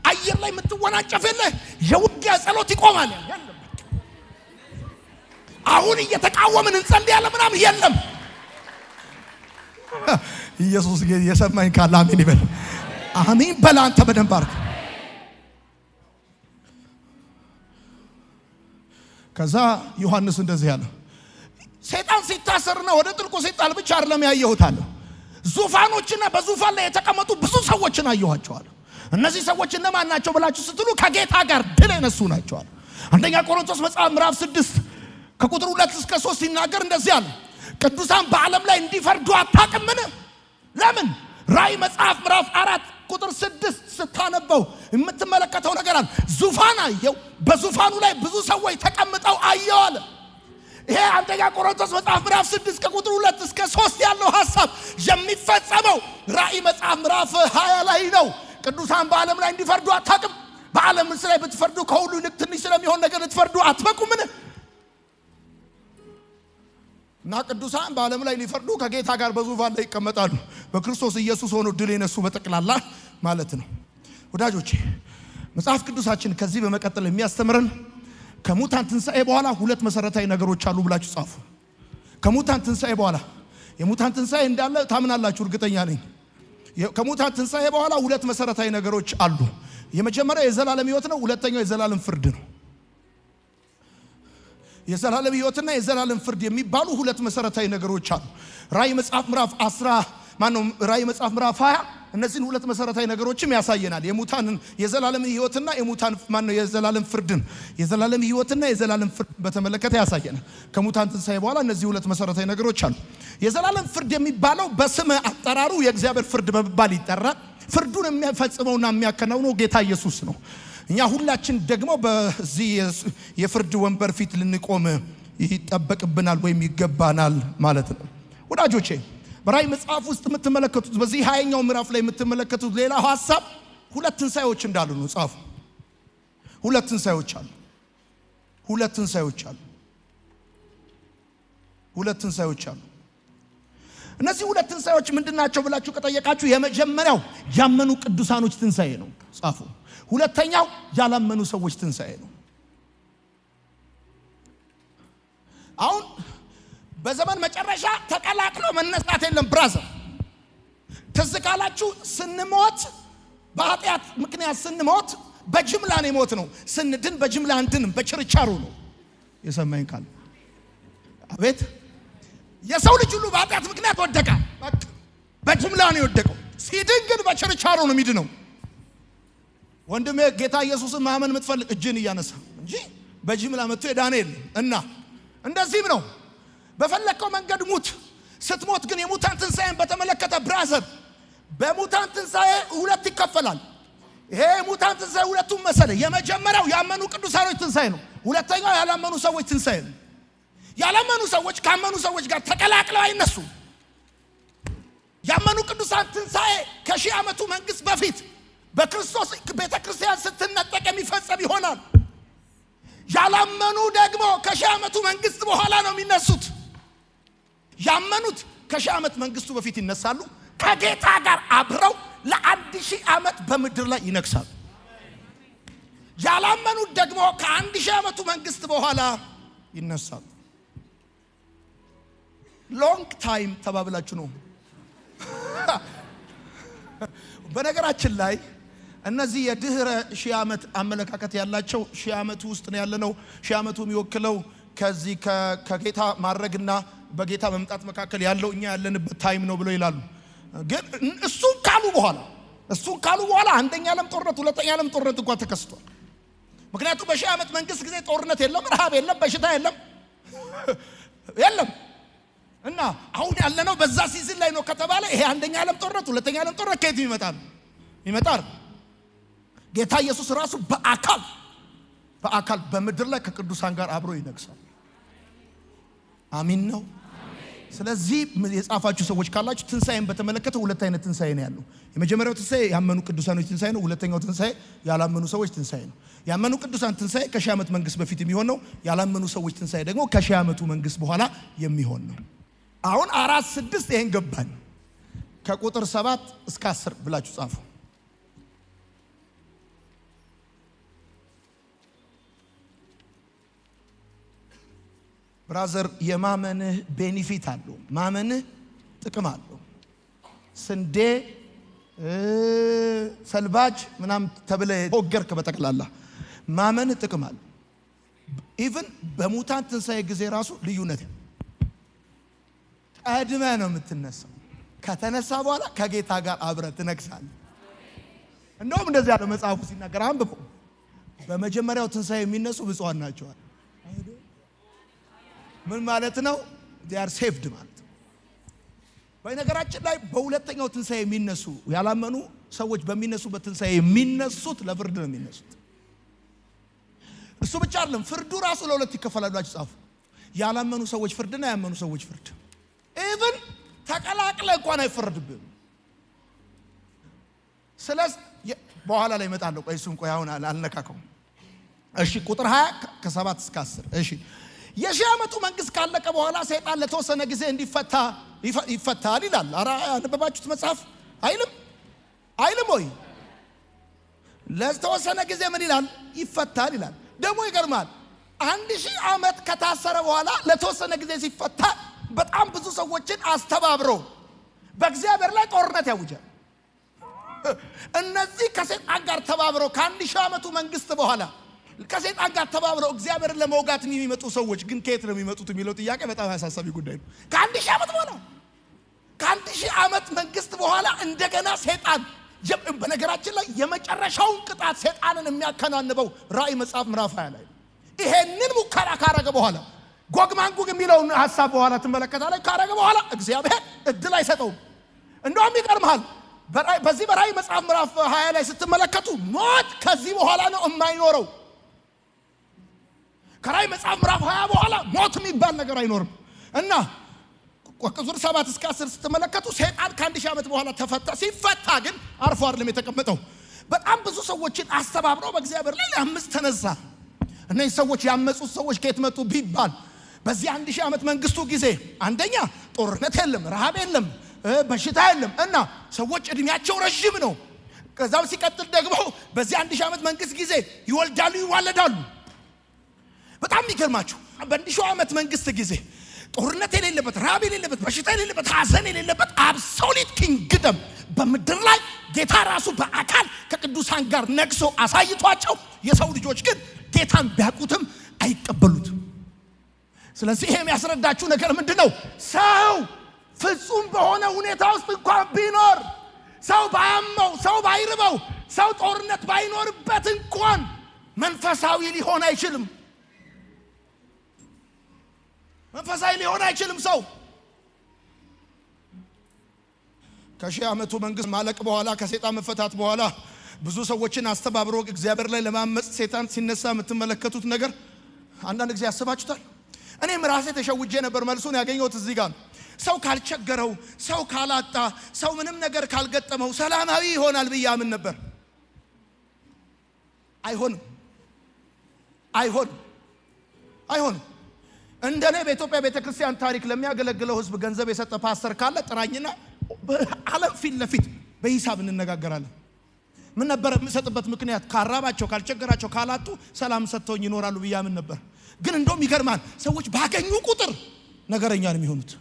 አየር ላይ የምትወናጨፍ የለ የውጊያ ጸሎት ይቆማል። አሁን እየተቃወምን እንጸልያለን ምናምን የለም። ኢየሱስ የሰማኝ ካለ አሜን ይበል። አሜን በል አንተ በደንብ አድርግ። ከዛ ዮሐንስ እንደዚህ ያለ ሰይጣን ሲታሰርና ወደ ጥልቁ ሲጣል ብቻ አይደለም ያየሁት አለ። ዙፋኖችና በዙፋን ላይ የተቀመጡ ብዙ ሰዎችን አየኋቸዋል። እነዚህ ሰዎች እነማን ናቸው ብላችሁ ስትሉ ከጌታ ጋር ድል የነሱ ናቸው አለ። አንደኛ ቆሮንቶስ መጽሐፍ ምዕራፍ 6 ከቁጥር 2 እስከ 3 ሲናገር እንደዚህ አለ። ቅዱሳን በዓለም ላይ እንዲፈርዱ አታውቅምን? ለምን? ራእይ መጽሐፍ ምዕራፍ 4 ቁጥር 6 ስታነበው የምትመለከተው ነገር አለ። ዙፋን አየው፣ በዙፋኑ ላይ ብዙ ሰዎች ተቀምጠው አየው አለ። ይሄ አንደኛ ቆሮንቶስ መጽሐፍ ምዕራፍ 6 ከቁጥር 2 እስከ 3 ያለው ሐሳብ የሚፈጸመው ራእይ መጽሐፍ ምዕራፍ 20 ላይ ነው። ቅዱሳን በዓለም ላይ እንዲፈርዱ አታውቅም? በዓለም ላይ ብትፈርዱ ከሁሉ ይልቅ ትንሽ ስለሚሆን ነገር ልትፈርዱ አትበቁምን? እና ቅዱሳን በዓለም ላይ ሊፈርዱ ከጌታ ጋር በዙፋን ላይ ይቀመጣሉ። በክርስቶስ ኢየሱስ ሆኖ ድል የነሱ በጠቅላላ ማለት ነው። ወዳጆቼ መጽሐፍ ቅዱሳችን ከዚህ በመቀጠል የሚያስተምረን ከሙታን ትንሣኤ በኋላ ሁለት መሰረታዊ ነገሮች አሉ ብላችሁ ጻፉ። ከሙታን ትንሣኤ በኋላ የሙታን ትንሣኤ እንዳለ ታምናላችሁ እርግጠኛ ነኝ። ከሙታን ትንሣኤ በኋላ ሁለት መሰረታዊ ነገሮች አሉ። የመጀመሪያው የዘላለም ሕይወት ነው። ሁለተኛው የዘላለም ፍርድ ነው። የዘላለም ሕይወትና የዘላለም ፍርድ የሚባሉ ሁለት መሰረታዊ ነገሮች አሉ። ራእይ መጽሐፍ ምዕራፍ 20 እነዚህን ሁለት መሰረታዊ ነገሮችም ያሳየናል። የሙታንን የዘላለም ሕይወትና የሙታን የዘላለም ፍርድን የዘላለም ሕይወትና የዘላለም ፍርድ በተመለከተ ያሳየናል። ከሙታን ትንሣኤ በኋላ እነዚህ ሁለት መሰረታዊ ነገሮች አሉ። የዘላለም ፍርድ የሚባለው በስም አጠራሩ የእግዚአብሔር ፍርድ በመባል ይጠራል። ፍርዱን የሚፈጽመውና የሚያከናውነው ጌታ ኢየሱስ ነው። እኛ ሁላችን ደግሞ በዚህ የፍርድ ወንበር ፊት ልንቆም ይጠበቅብናል ወይም ይገባናል ማለት ነው። ወዳጆቼ በራእይ መጽሐፍ ውስጥ የምትመለከቱት በዚህ 20ኛው ምዕራፍ ላይ የምትመለከቱት ሌላ ሐሳብ ሁለት ትንሣኤዎች እንዳሉ ነው። ጻፉ። ሁለት ትንሣኤዎች አሉ። ሁለት ትንሣኤዎች አሉ። ሁለት ትንሣኤዎች አሉ። እነዚህ ሁለት ትንሣኤዎች ምንድናቸው ብላችሁ ከጠየቃችሁ የመጀመሪያው ያመኑ ቅዱሳኖች ትንሣኤ ነው። ጻፉ። ሁለተኛው ያላመኑ ሰዎች ትንሣኤ ነው። አሁን በዘመን መጨረሻ ተቀላቅሎ መነሳት የለም። ብራዘር ትዝ ካላችሁ ስንሞት በኃጢአት ምክንያት ስንሞት በጅምላ ነው የሞት ነው። ስንድን በጅምላ አንድንም በችርቻሩ ነው። የሰማኝ ካለ አቤት። የሰው ልጅ ሁሉ በኃጢአት ምክንያት ወደቀ። በጅምላ ነው የወደቀው። ሲድን ግን በችርቻሩ ነው የሚድነው። ወንድሜ ጌታ ኢየሱስን ማመን የምትፈልግ እጅን እያነሳ እንጂ በጅምላ መጥቶ የዳነ የለም። እና እንደዚህም ነው በፈለከው መንገድ ሙት። ስትሞት ግን የሙታን ትንሣኤን በተመለከተ ብራዘር በሙታን ትንሣኤ ሁለት ይከፈላል። ይሄ ሙታን ትንሣኤ ሁለቱም መሰለ። የመጀመሪያው ያመኑ ቅዱሳኖች ትንሣኤ ነው። ሁለተኛው ያላመኑ ሰዎች ትንሣኤ ነው። ያላመኑ ሰዎች ካመኑ ሰዎች ጋር ተቀላቅለው አይነሱ። ያመኑ ቅዱሳን ትንሣኤ ከሺህ ዓመቱ መንግስት በፊት በክርስቶስ ቤተክርስቲያን ስትነጠቅ የሚፈጸም ይሆናል። ያላመኑ ደግሞ ከሺህ ዓመቱ መንግስት በኋላ ነው የሚነሱት። ያመኑት ከሺህ ዓመት መንግስቱ በፊት ይነሳሉ። ከጌታ ጋር አብረው ለ1000 ዓመት በምድር ላይ ይነግሳሉ። ያላመኑት ደግሞ ከ1000 ዓመቱ መንግስት በኋላ ይነሳሉ። ሎንግ ታይም ተባብላችሁ ነው። በነገራችን ላይ እነዚህ የድህረ ሺህ ዓመት አመለካከት ያላቸው ሺህ ዓመቱ ውስጥ ነው ያለነው። ሺህ ዓመቱ የሚወክለው ከዚህ ከጌታ ማድረግና በጌታ መምጣት መካከል ያለው እኛ ያለንበት ታይም ነው ብለው ይላሉ። ግን እሱን ካሉ በኋላ አንደኛ ዓለም ጦርነት፣ ሁለተኛ ዓለም ጦርነት እንኳን ተከስቷል። ምክንያቱም በሺህ ዓመት መንግስት ጊዜ ጦርነት የለም፣ ረሃብ የለም፣ በሽታ የለም እና አሁን ያለነው በዛ ሲዝን ላይ ነው ከተባለ ይሄ አንደኛ ዓለም ጦርነት፣ ሁለተኛ ዓለም ጦርነት ከየት ይመጣል? ጌታ ኢየሱስ ራሱ በአካል በምድር ላይ ከቅዱሳን ጋር አብሮ ይነግሳል። አሚን ነው። ስለዚህ የጻፋችሁ ሰዎች ካላችሁ ትንሳኤን በተመለከተ ሁለት አይነት ትንሳኤ ነው ያለው። የመጀመሪያው ትንሳኤ ያመኑ ቅዱሳኖች ትንሳኤ ነው። ሁለተኛው ትንሳኤ ያላመኑ ሰዎች ትንሳኤ ነው። ያመኑ ቅዱሳን ትንሳኤ ከሺህ ዓመት መንግስት በፊት የሚሆን ነው። ያላመኑ ሰዎች ትንሳኤ ደግሞ ከሺህ ዓመቱ መንግስት በኋላ የሚሆን ነው። አሁን 4:6 ይሄን ገባን። ከቁጥር 7 እስከ 10 ብላችሁ ጻፉ። ብራዘር የማመንህ ቤኒፊት አለው። ማመንህ ጥቅም አለው። ስንዴ ሰልባጅ ምናም ተብለ ሆገርክ በጠቅላላ ማመንህ ጥቅም አለው። ኢቭን በሙታን ትንሳኤ ጊዜ ራሱ ልዩነት ቀድመ ነው የምትነሳው። ከተነሳ በኋላ ከጌታ ጋር አብረህ ትነግሳለህ። እንደውም እንደዚህ ያለው መጽሐፉ ሲናገር አንብበው። በመጀመሪያው ትንሳኤ የሚነሱ ብፁዓን ናቸው። ምን ማለት ነው? they are saved ማለት ነው። በነገራችን ላይ በሁለተኛው ትንሳኤ የሚነሱ ያላመኑ ሰዎች በሚነሱበት ትንሳኤ የሚነሱት ለፍርድ ነው የሚነሱት። እሱ ብቻ አይደለም፣ ፍርዱ ራሱ ለሁለት ይከፈላል። ጻፉ። ያላመኑ ሰዎች ፍርድና ያመኑ ሰዎች ፍርድ። ኢቭን ተቀላቅለ እንኳን አይፈረድብህም። ስለዚህ በኋላ ላይ እመጣለሁ። ቆይ እሱን ቆይ አሁን አልነካከውም። እሺ ቁጥር 20 ከ7 እስከ 10 እሺ የሺህ ዓመቱ መንግስት ካለቀ በኋላ ሰይጣን ለተወሰነ ጊዜ እንዲፈታ ይፈታል ይላል። አራ አንበባችሁት መጽሐፍ አይልም ወይ? ለተወሰነ ጊዜ ምን ይላል? ይፈታል ይላል። ደግሞ ይገርማል። 1000 ዓመት ከታሰረ በኋላ ለተወሰነ ጊዜ ሲፈታ በጣም ብዙ ሰዎችን አስተባብሮ በእግዚአብሔር ላይ ጦርነት ያውጃል። እነዚህ ከሰይጣን ጋር ተባብረው ከ1000 ዓመቱ መንግስት በኋላ ከሰይጣን ጋር ተባብረው እግዚአብሔርን ለመውጋት የሚመጡ ሰዎች ግን ከየት ነው የሚመጡት የሚለው ጥያቄ በጣም አሳሳቢ ጉዳይ ነው። ከ1000 ዓመት በኋላ ከ1000 ዓመት መንግስት በኋላ እንደገና ሰይጣን በነገራችን ላይ የመጨረሻውን ቅጣት ሰይጣንን የሚያከናንበው ራእይ መጽሐፍ ምዕራፍ 20 ላይ ይሄንን ሙከራ ካረገ በኋላ ጎግ ማንጎግ የሚለውን ሐሳብ በኋላ ትመለከታለህ። ካረገ በኋላ እግዚአብሔር እድል አይሰጠውም። እንደውም ይገርምሃል በዚህ በራእይ መጽሐፍ ምዕራፍ 20 ላይ ስትመለከቱ ሞት ከዚህ በኋላ ነው የማይኖረው። ከራእይ መጽሐፍ ምዕራፍ 20 በኋላ ሞት የሚባል ነገር አይኖርም። እና ቁጥር 7 እስከ 10 ስትመለከቱ ሰይጣን ከ1000 ዓመት በኋላ ተፈታ። ሲፈታ ግን አርፎ አይደለም የተቀመጠው። በጣም ብዙ ሰዎችን አስተባብረው በእግዚአብሔር ላይ ሊያምፅ ተነሳ። እነዚህ ሰዎች ያመጹት ሰዎች ከየት መጡ ቢባል በዚህ 1000 ዓመት መንግስቱ ጊዜ አንደኛ ጦርነት የለም፣ ረሃብ የለም፣ በሽታ የለም እና ሰዎች እድሜያቸው ረጅም ነው። ከዛም ሲቀጥል ደግሞ በዚህ 1000 ዓመት መንግስት ጊዜ ይወልዳሉ፣ ይዋለዳሉ። በጣም የሚገርማችሁ በ1000 ዓመት መንግስት ጊዜ ጦርነት የሌለበት፣ ረሃብ የሌለበት፣ በሽታ የሌለበት፣ ሐዘን የሌለበት አብሶሉት ኪንግደም በምድር ላይ ጌታ ራሱ በአካል ከቅዱሳን ጋር ነግሶ አሳይቷቸው የሰው ልጆች ግን ጌታን ቢያውቁትም አይቀበሉትም። ስለዚህ ይሄ የሚያስረዳችሁ ነገር ምንድነው? ሰው ፍጹም በሆነ ሁኔታ ውስጥ እንኳን ቢኖር፣ ሰው ባያመው፣ ሰው ባይርበው፣ ሰው ጦርነት ባይኖርበት እንኳን መንፈሳዊ ሊሆን አይችልም። መንፈሳዊ ሊሆን አይችልም። ሰው ከሺህ ዓመቱ መንግስት ማለቅ በኋላ ከሰይጣን መፈታት በኋላ ብዙ ሰዎችን አስተባብሮ እግዚአብሔር ላይ ለማመጽ ሰይጣን ሲነሳ የምትመለከቱት ነገር አንዳንድ ጊዜ ያስባችሁታል። እኔም ራሴ ተሸውጄ ነበር። መልሱን ያገኘሁት እዚህ ጋር ነው። ሰው ካልቸገረው፣ ሰው ካላጣ፣ ሰው ምንም ነገር ካልገጠመው ሰላማዊ ይሆናል ብዬ አምን ነበር። አይሆንም። እንደኔ በኢትዮጵያ ቤተክርስቲያን ታሪክ ለሚያገለግለው ህዝብ ገንዘብ የሰጠ ፓስተር ካለ ጥራኝና ዓለም ፊት ለፊት በሂሳብ እንነጋገራለን። ምን ነበር የምሰጥበት ምክንያት? ካራባቸው፣ ካልቸገራቸው፣ ካላጡ ሰላም ሰጥተውኝ ይኖራሉ ብዬ አምን ነበር። ግን እንደውም ይገርማል፣ ሰዎች ባገኙ ቁጥር ነገረኛ ነው የሚሆኑት።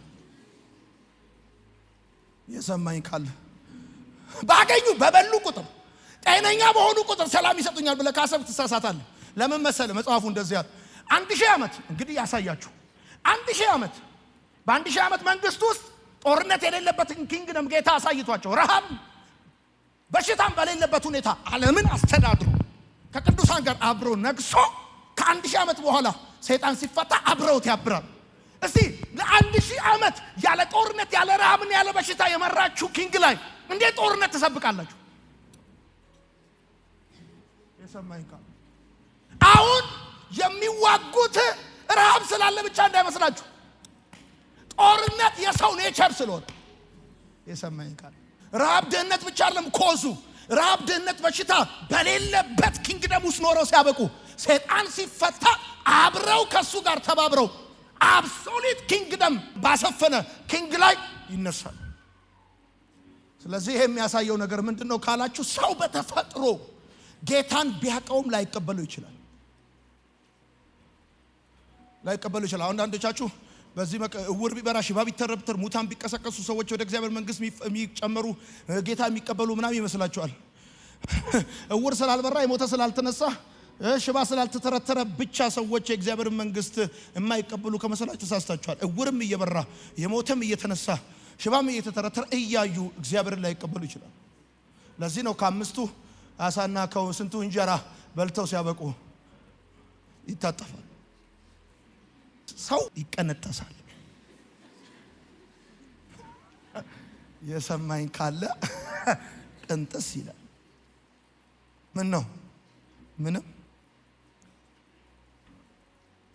የሰማኝ ካለ ባገኙ በበሉ ቁጥር፣ ጤነኛ በሆኑ ቁጥር ሰላም ይሰጡኛል ብለህ ካሰብክ ትሳሳታለህ። ለምን መሰለህ? መጽሐፉ እንደዚህ ያለ 1000 ዓመት እንግዲህ ያሳያችሁ። 1000 ዓመት በ1000 ዓመት መንግስት ውስጥ ጦርነት የሌለበትን ኪንግደም ጌታ አሳይቷቸው፣ ረሃብ በሽታም በሌለበት ሁኔታ ዓለምን አስተዳድሮ ከቅዱሳን ጋር አብሮ ነግሶ ከ1000 ዓመት በኋላ ሰይጣን ሲፈታ አብረውት ያብራል። እስቲ ለ1000 ዓመት ያለ ጦርነት ያለ ረሃብና ያለ በሽታ የመራችሁ ኪንግ ላይ እንዴት ጦርነት ተሰብቃላችሁ? የሰማኝ ካለ አሁን የሚዋጉት ረሃብ ስላለ ብቻ እንዳይመስላችሁ። ጦርነት የሰው ኔቸር ስለሆነ የሰማኝ ቃል ረሃብ ድህነት ብቻ አይደለም ኮዙ ረሃብ ድህነት በሽታ በሌለበት ኪንግደም ውስጥ ኖረው ሲያበቁ ሰይጣን ሲፈታ አብረው ከሱ ጋር ተባብረው አብሶሉት ኪንግደም ባሰፈነ ኪንግ ላይ ይነሳል። ስለዚህ ይሄ የሚያሳየው ነገር ምንድነው ካላችሁ ሰው በተፈጥሮ ጌታን ቢያቀውም ላይቀበለው ይችላል። አንዳንዶቻችሁ በዚህ እውር ቢበራ ሽባ ቢተረብተር ሙታን ቢቀሰቀሱ ሰዎች ወደ እግዚአብሔር መንግስት የሚጨመሩ ጌታ የሚቀበሉ ምናምን ይመስላችኋል። እውር ስላልበራ የሞተ ስላልተነሳ ሽባ ስላልተተረተረ ብቻ ሰዎች የእግዚአብሔር መንግስት የማይቀበሉ ከመሰላችሁ ተሳስታችኋል። እውርም እየበራ የሞተም እየተነሳ ሽባም እየተተረተረ እያዩ እግዚአብሔርን ላይቀበሉ ይችላል። ለዚህ ነው ከአምስቱ አሳና ከስንቱ እንጀራ በልተው ሲያበቁ ይታጠፋል። ሰው ይቀነጠሳል። የሰማኝ ካለ ቅንጥስ ይላል። ምን ነው? ምንም።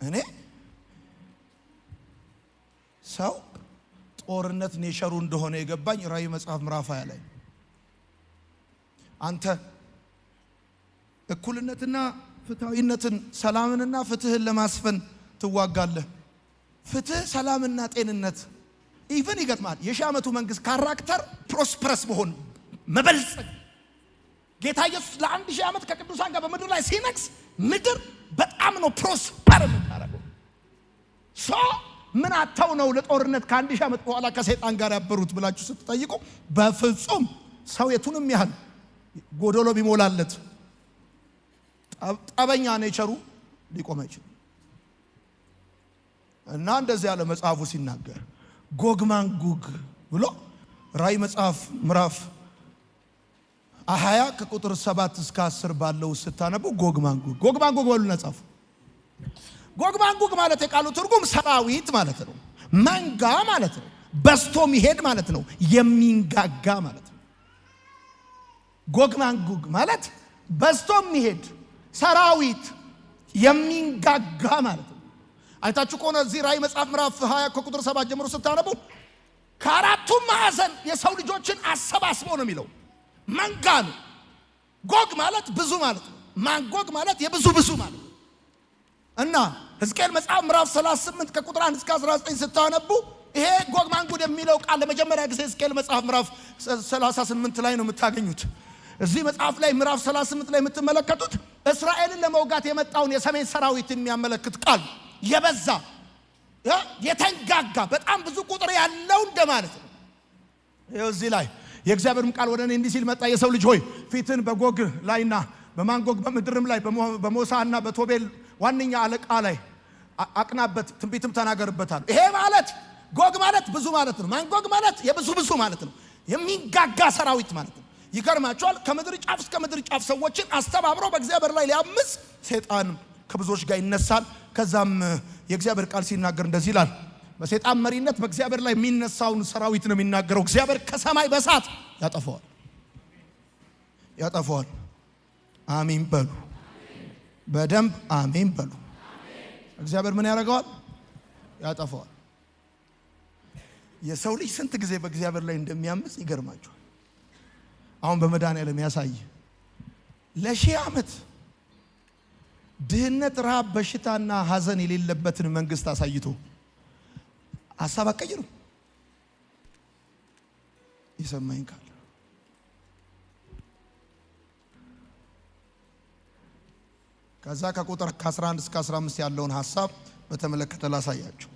እኔ ሰው ጦርነት ኔቸሩ እንደሆነ የገባኝ ራእይ መጽሐፍ ምዕራፍ 20 ላይ አንተ እኩልነትና ፍትሃዊነትን ሰላምንና ፍትህን ለማስፈን ትዋጋለህ። ፍትህ ሰላምና ጤንነት ኢቭን ይገጥማል። የሺህ ዓመቱ መንግስት ካራክተር ፕሮስፐረስ መሆን መበልጸግ ጌታ ኢየሱስ ለ1000 ዓመት ከቅዱሳን ጋር በምድር ላይ ሲነግስ ምድር በጣም ነው ፕሮስፐር የምታደርገው። ምን አተው ነው ለጦርነት ከ1000 ዓመት በኋላ ከሰይጣን ጋር ያበሩት ብላችሁ ስትጠይቁ በፍጹም ሰው የቱንም ያህል ጎዶሎ ቢሞላለት ጠበኛ ኔቸሩ ሊቆም አይችልም። እና እንደዚህ ያለ መጽሐፉ ሲናገር ጎግ ማጎግ ብሎ ራእይ መጽሐፍ ምዕራፍ 20 ከቁጥር 7 እስከ 10 ባለው ስታነቡ ጎግ ማጎግ በሉና ጻፉ። ጎግ ማጎግ ማለት የቃሉ ትርጉም ሰራዊት ማለት ነው። መንጋ ማለት ነው። በስቶ የሚሄድ ማለት ነው። የሚንጋጋ ማለት ነው። ጎግ ማጎግ ማለት በስቶ የሚሄድ ሰራዊት የሚንጋጋ ማለት ነው። አይታችሁ ከሆነ እዚህ ራእይ መጽሐፍ ምዕራፍ 20 ከቁጥር 7 ጀምሮ ስታነቡ ከአራቱም ማዕዘን የሰው ልጆችን አሰባስቦ ነው የሚለው። መንጋ ነው። ጎግ ማለት ብዙ ማለት ነው። ማንጎግ ማለት የብዙ ማለት ነው። እና ሕዝቅኤል መጽሐፍ ምዕራፍ 38 ከቁጥር 1 እስከ 19 ስታነቡ ይሄ ጎግ ማንጎግ የሚለው ቃል ለመጀመሪያ ጊዜ ሕዝቅኤል መጽሐፍ ምዕራፍ 38 ላይ ነው የምታገኙት። እዚህ መጽሐፍ ላይ ምዕራፍ 38 ላይ የምትመለከቱት እስራኤልን ለመውጋት የመጣውን የሰሜን ሰራዊት የሚያመለክት ቃል የበዛ የተንጋጋ በጣም ብዙ ቁጥር ያለው እንደማለት ነው። ይኸው እዚህ ላይ የእግዚአብሔርም ቃል ወደ እኔ እንዲህ ሲል መጣ። የሰው ልጅ ሆይ ፊትን በጎግ ላይና በማንጎግ በምድርም ላይ በሞሳና በቶቤል ዋነኛ አለቃ ላይ አቅናበት፣ ትንቢትም ተናገርበታል። ይሄ ማለት ጎግ ማለት ብዙ ማለት ነው። ማንጎግ ማለት የብዙ ማለት ነው። የሚንጋጋ ሰራዊት ማለት ነው። ይገርማቸዋል። ከምድር ጫፍ እስከ ምድር ጫፍ ሰዎችን አስተባብረው በእግዚአብሔር ላይ ሊያምጽ ሰይጣን ከብዙዎች ጋር ይነሳል። ከዛም የእግዚአብሔር ቃል ሲናገር እንደዚህ ይላል። በሰይጣን መሪነት በእግዚአብሔር ላይ የሚነሳውን ሰራዊት ነው የሚናገረው። እግዚአብሔር ከሰማይ በእሳት ያጠፋዋል። አሜን በሉ። በደንብ አሜን በሉ። እግዚአብሔር ምን ያደርገዋል? ያጠፋዋል። የሰው ልጅ ስንት ጊዜ በእግዚአብሔር ላይ እንደሚያምጽ ይገርማቸዋል። አሁን በመድኃኒዓለም ያሳይ ለ1000 ዓመት ድህነት፣ ረሃብ፣ በሽታና ሐዘን የሌለበትን መንግስት አሳይቶ ሐሳብ አቀይሩ። ይሰማኝ ካለ ከዛ ከቁጥር 11 እስከ 15 ያለውን ሐሳብ በተመለከተ ላሳያችሁ።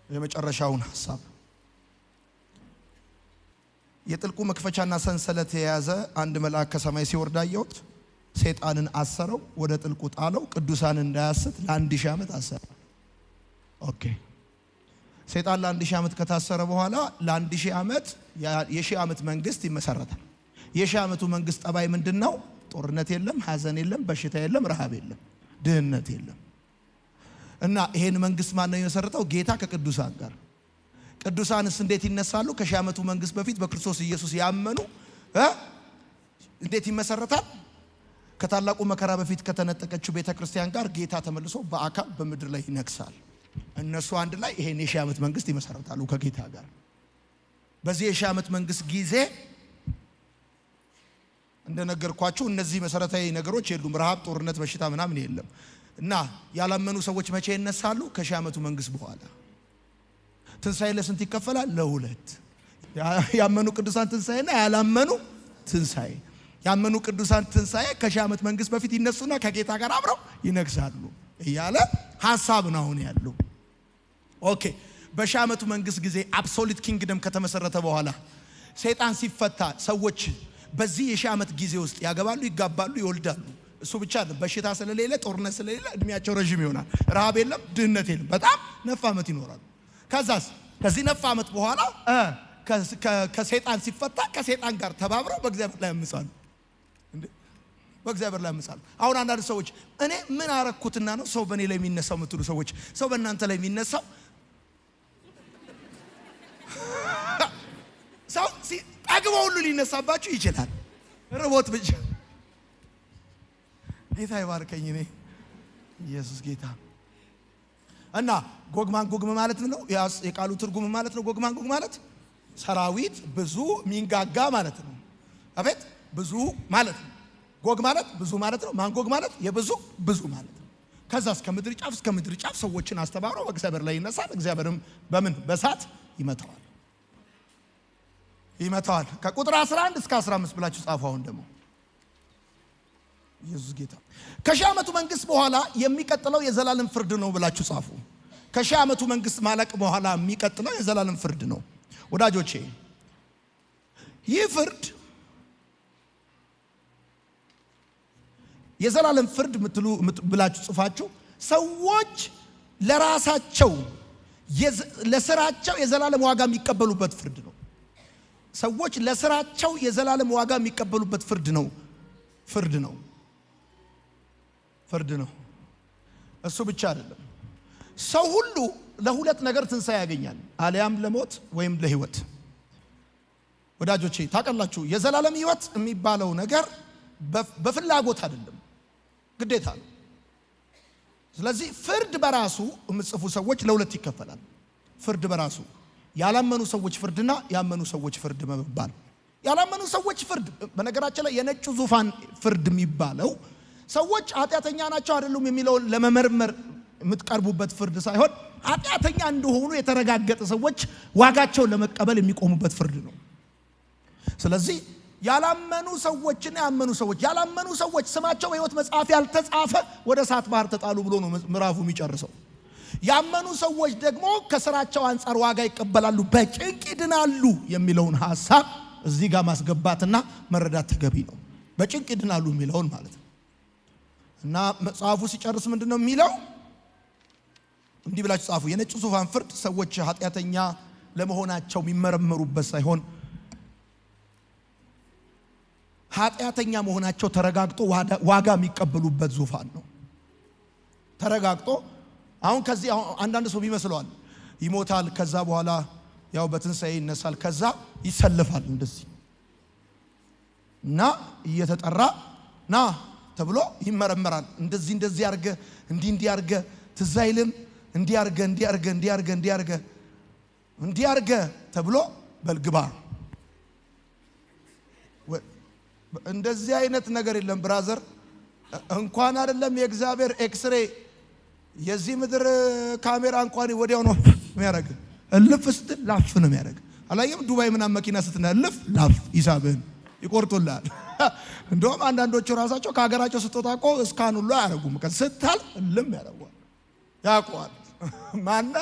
የመጨረሻውን ሐሳብ የጥልቁ መክፈቻና ሰንሰለት የያዘ አንድ መልአክ ከሰማይ ሲወርድ አየሁት። ሰይጣንን አሰረው፣ ወደ ጥልቁ ጣለው፣ ቅዱሳን እንዳያስት ለ1000 ዓመት አሰረ። ኦኬ። ሰይጣን ለ1000 ዓመት ከታሰረ በኋላ ለ1000 ዓመት የ1000 ዓመት መንግስት ይመሰረታል። የ1000 ዓመቱ መንግስት ጠባይ ምንድነው? ጦርነት የለም፣ ሐዘን የለም፣ በሽታ የለም፣ ረሃብ የለም፣ ድህነት የለም። እና ይሄን መንግስት ማን ነው የመሰረተው? ጌታ ከቅዱሳን ጋር። ቅዱሳንስ እንዴት ይነሳሉ? ከ1000 ዓመቱ መንግስት በፊት በክርስቶስ ኢየሱስ ያመኑ እንዴት ይመሰረታል? ከታላቁ መከራ በፊት ከተነጠቀችው ቤተክርስቲያን ጋር ጌታ ተመልሶ በአካል በምድር ላይ ይነግሳል። እነሱ አንድ ላይ ይሄን የሺህ ዓመት መንግስት ይመሰረታሉ ከጌታ ጋር። በዚህ የሺህ ዓመት መንግስት ጊዜ እንደነገርኳችሁ እነዚህ መሰረታዊ ነገሮች የሉም። ረሃብ፣ ጦርነት፣ በሽታ ምናምን የለም። እና ያላመኑ ሰዎች መቼ ይነሳሉ? ከሺህ ዓመቱ መንግስት በኋላ። ትንሳኤ ለስንት ይከፈላል? ለሁለት። ያመኑ ቅዱሳን ትንሳኤና ያላመኑ ትንሳኤ። ያመኑ ቅዱሳን ትንሳኤ ከሺህ ዓመት መንግስት በፊት ይነሱና ከጌታ ጋር አብረው ይነግሳሉ እያለ ሐሳብ ነው አሁን ያለው። ኦኬ። በሺህ ዓመቱ መንግስት ጊዜ አብሶሉት ኪንግደም ከተመሰረተ በኋላ ሰይጣን ሲፈታ ሰዎች በዚህ የሺህ ዓመት ጊዜ ውስጥ ያገባሉ፣ ይጋባሉ፣ ይወልዳሉ። እሱ ብቻ አይደለም፣ በሽታ ስለሌለ፣ ጦርነት ስለሌለ እድሜያቸው ረጅም ይሆናል። ረሃብ የለም፣ ድህነት የለም። በጣም ነፍ ዓመት ይኖራሉ። ከዛስ ከዚህ ነፍ ዓመት በኋላ ከሰይጣን ሲፈታ ከሰይጣን ጋር ተባብረው በእግዚአብሔር ላይ ያምጻሉ። በእግዚአብሔር ላይ ያምጻሉ። አሁን አንዳንድ ሰዎች እኔ ምን አረኩትና ነው ሰው በእኔ ላይ የሚነሳው የምትሉ ሰዎች፣ ሰው በእናንተ ላይ የሚነሳው ሰው ጠግቦ ሁሉ ሊነሳባችሁ ይችላል። ርቦት ብቻ። ጌታ ይባርከኝ። እኔ ኢየሱስ ጌታ እና ጎግ ማጎግ ማለት ነው የቃሉ ትርጉም ማለት ነው። ጎግ ማጎግ ማለት ሰራዊት ብዙ ሚንጋጋ ማለት ነው። አቤት ብዙ ማለት ነው። ጎግ ማለት ብዙ ማለት ነው። ማንጎግ ማለት የብዙ ብዙ ማለት ነው። ከዛ እስከ ምድር ጫፍ ሰዎችን አስተባብረው በእግዚአብሔር ላይ ይነሳል። እግዚአብሔርም በምን በእሳት ይመታዋል። ከቁጥር 11 እስከ 15 ብላችሁ ጻፉ። አሁን ደግሞ ኢየሱስ ጌታ። ከሺህ ዓመቱ መንግስት በኋላ የሚቀጥለው የዘላለም ፍርድ ነው ብላችሁ ጻፉ። ከሺህ ዓመቱ መንግስት ማለቅ በኋላ የሚቀጥለው የዘላለም ፍርድ ነው። ወዳጆቼ ይህ ፍርድ የዘላለም ፍርድ ብላችሁ ጽፋችሁ ሰዎች ለራሳቸው ለስራቸው የዘላለም ዋጋ የሚቀበሉበት ፍርድ ነው። ሰዎች ለስራቸው የዘላለም ዋጋ የሚቀበሉበት ፍርድ ነው። እሱ ብቻ አይደለም። ሰው ሁሉ ለሁለት ነገር ትንሣኤ ያገኛል፣ አልያም ለሞት ወይም ለህይወት። ወዳጆቼ ታውቃላችሁ፣ የዘላለም ህይወት የሚባለው ነገር በፍላጎት አይደለም፣ ግዴታ ነው። ስለዚህ ፍርድ በራሱ የምትጽፉ ሰዎች ለሁለት ይከፈላል። ፍርድ በራሱ ያላመኑ ሰዎች ፍርድና ያመኑ ሰዎች ፍርድ መባል። ያላመኑ ሰዎች ፍርድ በነገራችን ላይ የነጩ ዙፋን ፍርድ የሚባለው ሰዎች ኃጢአተኛ ናቸው አይደሉም የሚለውን ለመመርመር የምትቀርቡበት ፍርድ ሳይሆን ኃጢአተኛ እንደሆኑ የተረጋገጠ ሰዎች ዋጋቸውን ለመቀበል የሚቆሙበት ፍርድ ነው። ስለዚህ ያላመኑ ሰዎችና ያመኑ ሰዎች ስማቸው በሕይወት መጽሐፍ ያልተጻፈ ወደ እሳት ባህር ተጣሉ ብሎ ነው ምዕራፉ የሚጨርሰው። ያመኑ ሰዎች ደግሞ ከስራቸው አንጻር ዋጋ ይቀበላሉ፣ በጭንቅ ይድናሉ የሚለውን ሐሳብ እዚህ ጋር ማስገባትና መረዳት ተገቢ ነው። በጭንቅ ይድናሉ የሚለውን ማለት ነው። እና መጽሐፉ ሲጨርስ ምንድነው የሚለው? እንዲህ ብላችሁ ጻፉ። የነጭ ዙፋን ፍርድ ሰዎች ኃጢአተኛ ለመሆናቸው የሚመረመሩበት ሳይሆን ኃጢአተኛ መሆናቸው ተረጋግጦ ዋጋ የሚቀበሉበት ዙፋን ነው። ተረጋግጦ አሁን ከዚህ አንዳንድ ሰው ይመስለዋል ይሞታል፣ ከዛ በኋላ ያው በትንሣኤ ይነሳል፣ ከዛ ይሰልፋል እንደዚህ እና እየተጠራ ና ተብሎ ይመረመራል። እንደዚህ አርገ እንዲህ አርገ ትዝ አይልም እንዲህ አርገ ተብሎ በልግባ። እንደዚህ አይነት ነገር የለም ብራዘር። እንኳን አይደለም የእግዚአብሔር ኤክስሬ የዚህ ምድር ካሜራ እንኳን ወዲያው ነው የሚያደርግ። እልፍ ስትል ላፍ ነው የሚያደርግ። አላየም? ዱባይ ምናምን መኪና ስትነልፍ ላፍ ሂሳብህን ይቆርጡልሃል። እንደውም አንዳንዶቹ ራሳቸው ከሀገራቸው ስትወጣ እኮ እስካን ሁሉ አያደርጉም። ስታል እልም ያደርጓል። ያውቀዋል ማነ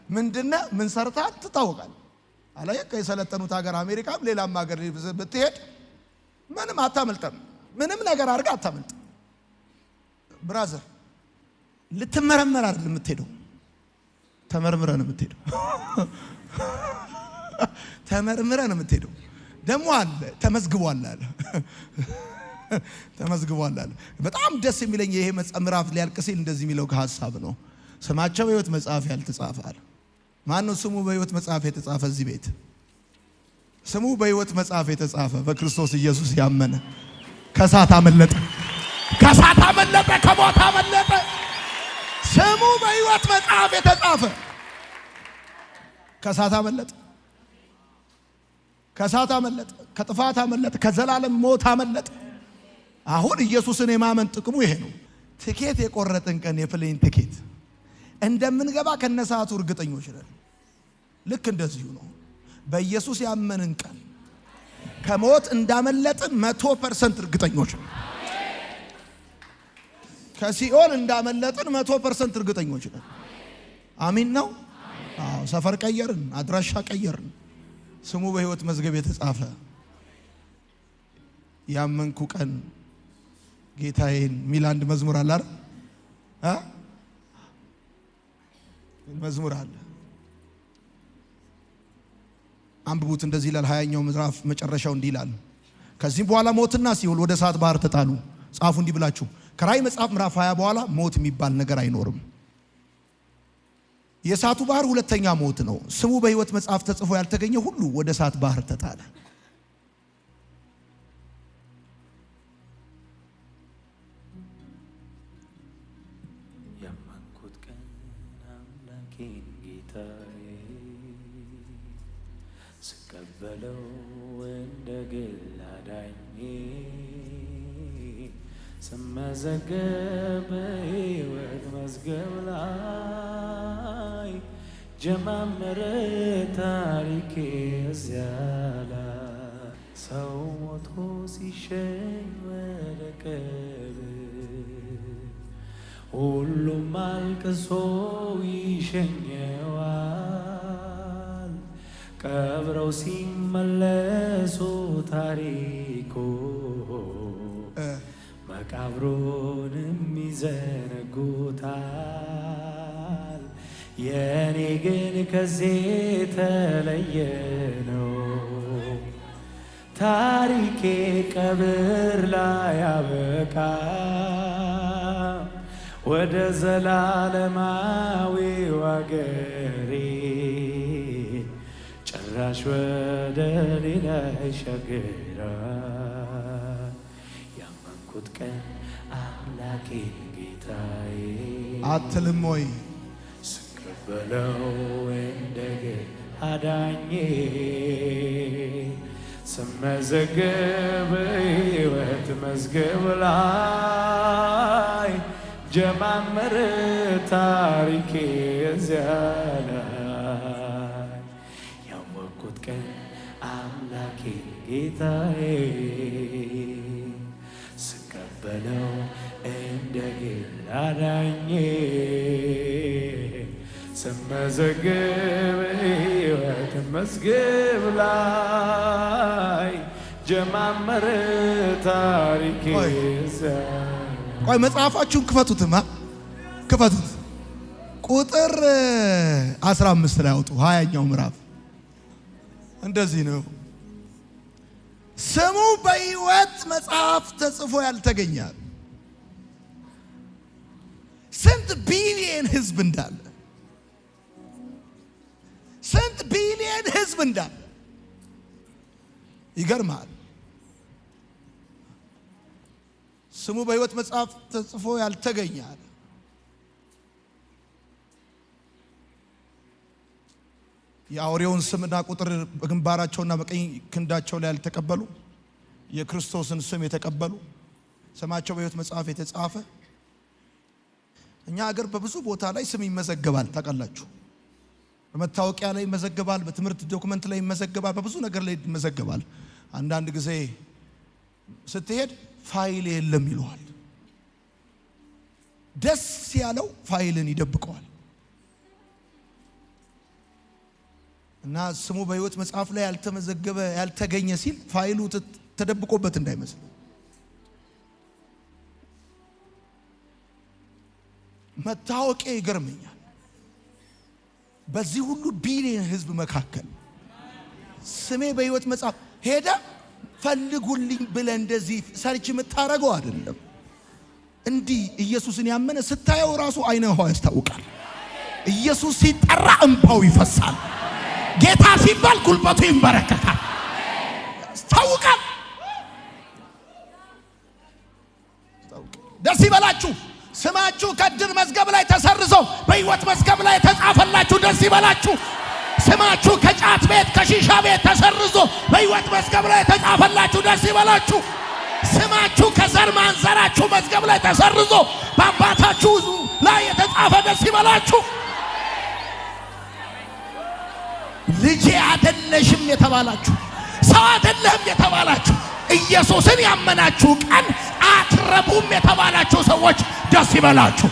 ምንድነ ምን ሰርታል ትታወቃል። አላየም? የሰለጠኑት ሀገር አሜሪካም ሌላም ሀገር ብትሄድ ምንም አታመልጠም። ምንም ነገር አድርጋ አታመልጥ። ብራዘር ልትመረመር አይደል የምትሄደው፣ ተመርምረህ ነው የምትሄደው። ተመርምረህ ነው የምትሄደው። ደግሞ አለ ተመዝግቧል አለ በጣም ደስ የሚለኝ ይሄ ምዕራፍ ሊያልቅ ሲል እንደዚህ የሚለው ሐሳብ ነው። ስማቸው በሕይወት መጽሐፍ ያልተጻፈ አለ። ማን ነው ስሙ በሕይወት መጽሐፍ የተጻፈ? እዚህ ቤት ስሙ በሕይወት መጽሐፍ የተጻፈ በክርስቶስ ኢየሱስ ያመነ ከእሳት አመለጠ፣ ከሞት አመለጠ። ስሙ በሕይወት መጽሐፍ የተጻፈ ከእሳት አመለጠ፣ ከእሳት አመለጠ፣ ከጥፋት አመለጠ፣ ከዘላለም ሞት አመለጠ። አሁን ኢየሱስን የማመን ጥቅሙ ይሄ ነው። ትኬት የቆረጥን ቀን የፕሌን ትኬት እንደምንገባ ከነሰዓቱ እርግጠኞች ነን። ልክ እንደዚሁ ነው። በኢየሱስ ያመንን ቀን ከሞት እንዳመለጥን 100% እርግጠኞች ነን። ከሲኦል እንዳመለጥን 100% እርግጠኞች ነን። አሚን ነው። አዎ፣ ሰፈር ቀየርን፣ አድራሻ ቀየርን፣ ስሙ በሕይወት መዝገብ የተጻፈ ያመንኩ ቀን ጌታዬን ሚል አንድ መዝሙር አለ አይደል? መዝሙር አለ። አንብቡት። እንደዚህ ይላል 20ኛው ምዕራፍ መጨረሻው እንዲህ ይላል፣ ከዚህ በኋላ ሞትና ሲኦል ወደ እሳት ባህር ተጣሉ። ጻፉ እንዲህ ብላችሁ፣ ከራእይ መጽሐፍ ምዕራፍ 20 በኋላ ሞት የሚባል ነገር አይኖርም። የእሳቱ ባህር ሁለተኛ ሞት ነው። ስሙ በሕይወት መጽሐፍ ተጽፎ ያልተገኘ ሁሉ ወደ እሳት ባህር ተጣለ። ያመንኩት ቀን አምላኬን ጌታዬ ስቀበለው እንደ ግል አዳኜ ስመዘገብ በሕይወት መዝገብ ላይ ጀማመረ ታሪኬ እዚያ ላይ ሰው ሞቶ ሲሸኝ ወደ ቀብር ሁሉም አልቅሶ ይሸኘዋል። ቀብረው ሲመለሱ ታሪኮ መቃብሩንም ይዘነጉታል። የኔ ግን ከዚህ የተለየ ነው። ታሪኬ ቀብር ላይ ያበቃ ወደ ዘላለማዊው አገሬ ጭራሽ ወደ ሌላ ይሻገራል። ያመንኩት ቀን አምላኬን ጌታዬ አትልም ወይ ስቀበለው እንደ ግል አዳኜ ስመዘገብ በሕይወት መዝገብ ላይ ጀማመረ ታሪኬ እዚያ ላይ ያወቅኩት ቀን አምላኬ ጌታዬ ስቀበለው እንደ ግል አዳኜ ስመዘገብ በሕይወት መዝገብ ላይ ጀማመረ ታሪኬ እዚያ። ቆይ መጽሐፋችሁን ክፈቱትማ፣ ክፈቱት። ቁጥር 15 ላይ አውጡ። 20ኛው ምዕራፍ እንደዚህ ነው። ስሙ በሕይወት መጽሐፍ ተጽፎ ያልተገኛል። ስንት ቢሊየን ህዝብ እንዳለ፣ ስንት ቢሊየን ህዝብ እንዳለ ይገርማል። ስሙ በሕይወት መጽሐፍ ተጽፎ ያልተገኛል። የአውሬውን ስምና ቁጥር በግንባራቸውና በቀኝ ክንዳቸው ላይ ያልተቀበሉ፣ የክርስቶስን ስም የተቀበሉ፣ ስማቸው በሕይወት መጽሐፍ የተጻፈ። እኛ ሀገር በብዙ ቦታ ላይ ስም ይመዘገባል። ታውቃላችሁ፣ በመታወቂያ ላይ ይመዘገባል፣ በትምህርት ዶክመንት ላይ ይመዘገባል፣ በብዙ ነገር ላይ ይመዘገባል። አንዳንድ ጊዜ ስትሄድ ፋይል የለም ይለዋል። ደስ ያለው ፋይልን ይደብቀዋል። እና ስሙ በሕይወት መጽሐፍ ላይ ያልተመዘገበ ያልተገኘ ሲል ፋይሉ ተደብቆበት እንዳይመስል። መታወቂያ ይገርመኛል። በዚህ ሁሉ ቢሊየን ህዝብ መካከል ስሜ በሕይወት መጽሐፍ ሄደ ፈልጉልኝ ብለህ እንደዚህ ሰርች የምታረገው አይደለም። እንዲህ ኢየሱስን ያመነ ስታየው ራሱ አይነው ያስታውቃል። ኢየሱስ ሲጠራ እንባው ይፈሳል። ጌታ ሲባል ጉልበቱ ይንበረከካል። ያስታውቃል። ደስ ይበላችሁ። ስማችሁ ከዕድል መዝገብ ላይ ተሰርዞ በሕይወት መዝገብ ላይ የተጻፈላችሁ ደስ ይበላችሁ። ስማችሁ ከጫት ቤት ከሺሻ ቤት ተሰርዞ በሕይወት መዝገብ ላይ የተጻፈላችሁ ደስ ይበላችሁ። ስማችሁ ከዘር ማንዘራችሁ መዝገብ ላይ ተሰርዞ በአባታችሁ ላይ የተጻፈ ደስ ይበላችሁ። ልጄ አይደለሽም የተባላችሁ፣ ሰው አይደለህም የተባላችሁ፣ ኢየሱስን ያመናችሁ ቀን አትረቡም የተባላችሁ ሰዎች ደስ ይበላችሁ።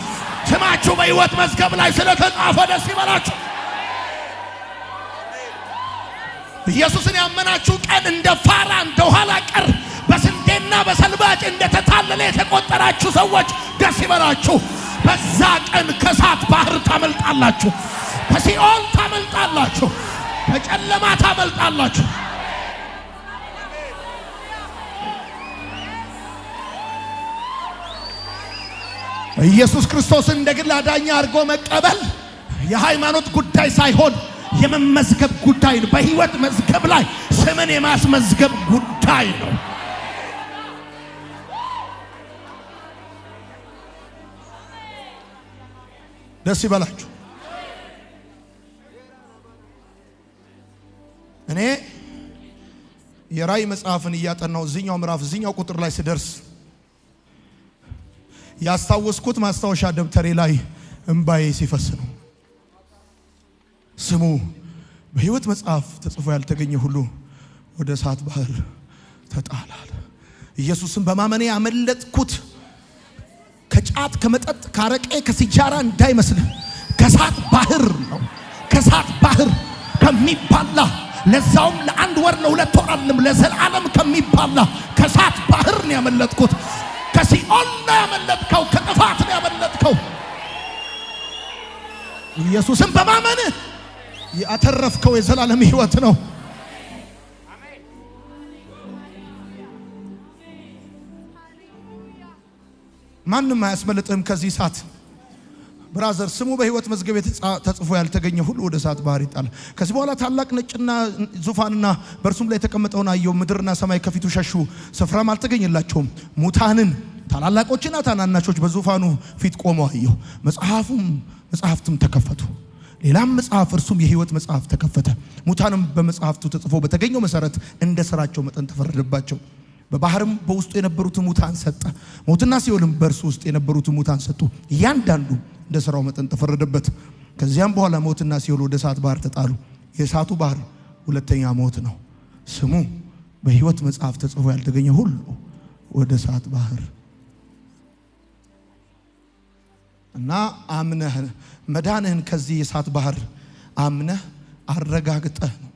ስማችሁ በሕይወት መዝገብ ላይ ስለተጻፈ ደስ ይበላችሁ። ኢየሱስን ያመናችሁ ቀን እንደ ፋራ እንደ ኋላ ቀር በስንዴና በሰልባጭ እንደተታለለ የተቆጠራችሁ ሰዎች ደስ ይበላችሁ። በዛ ቀን ከእሳት ባህር ታመልጣላችሁ፣ ከሲኦል ታመልጣላችሁ፣ ከጨለማ ታመልጣላችሁ። ኢየሱስ ክርስቶስን እንደ ግል አዳኝ አድርጎ መቀበል የሃይማኖት ጉዳይ ሳይሆን የመመዝገብ ጉዳይ ነው። በሕይወት መዝገብ ላይ ስምን የማስመዝገብ ጉዳይ ነው። ደስ ይበላችሁ። እኔ የራእይ መጽሐፍን እያጠናው እዚህኛው ምዕራፍ እዚህኛው ቁጥር ላይ ስደርስ ያስታወስኩት ማስታወሻ ደብተሬ ላይ እንባዬ ሲፈስ ነው። ስሙ በሕይወት መጽሐፍ ተጽፎ ያልተገኘ ሁሉ ወደ እሳት ባህር ተጣላል። ኢየሱስን በማመኔ ያመለጥኩት ከጫት ከመጠጥ ካረቄ ከሲጃራ እንዳይመስልህ ከእሳት ባህር ነው። ከእሳት ባህር ከሚባላ ለዛውም ለአንድ ወር ለሁለት ወር አይደለም ለዘላለም ከሚባላ ከእሳት ባህር ነው ያመለጥኩት። ከሲኦል ነው ያመለጥከው፣ ከጥፋት ነው ያመለጥከው። ኢየሱስን በማመን ያተረፍከው የዘላለም ሕይወት ነው። ማንም አያስመልጥህም ከዚህ እሳት። ብራዘር ስሙ በሕይወት መዝገብ ተጽፎ ያልተገኘ ሁሉ ወደ እሳት ባህር ይጣላል። ከዚህ በኋላ ታላቅ ነጭና ዙፋንና በእርሱም ላይ የተቀመጠውን አየሁ። ምድርና ሰማይ ከፊቱ ሸሹ፣ ስፍራም አልተገኘላቸውም። ሙታንን ታላላቆችና ታናናሾች በዙፋኑ ፊት ቆመው አየሁ። መጽሐፍትም ተከፈቱ። ሌላም መጽሐፍ እርሱም የሕይወት መጽሐፍ ተከፈተ። ሙታንም በመጽሐፍቱ ተጽፎ በተገኘው መሰረት እንደ ሥራቸው መጠን ተፈረደባቸው። በባህርም በውስጡ የነበሩትን ሙታን ሰጠ። ሞትና ሲኦልም በእርሱ ውስጥ የነበሩትን ሙታን ሰጡ። እያንዳንዱ እንደ ሥራው መጠን ተፈረደበት። ከዚያም በኋላ ሞትና ሲኦል ወደ እሳት ባህር ተጣሉ። የእሳቱ ባህር ሁለተኛ ሞት ነው። ስሙ በሕይወት መጽሐፍ ተጽፎ ያልተገኘ ሁሉ ወደ እሳት ባህር እና አምነህ መዳንህን ከዚህ የእሳት ባህር አምነህ አረጋግጠህ ነው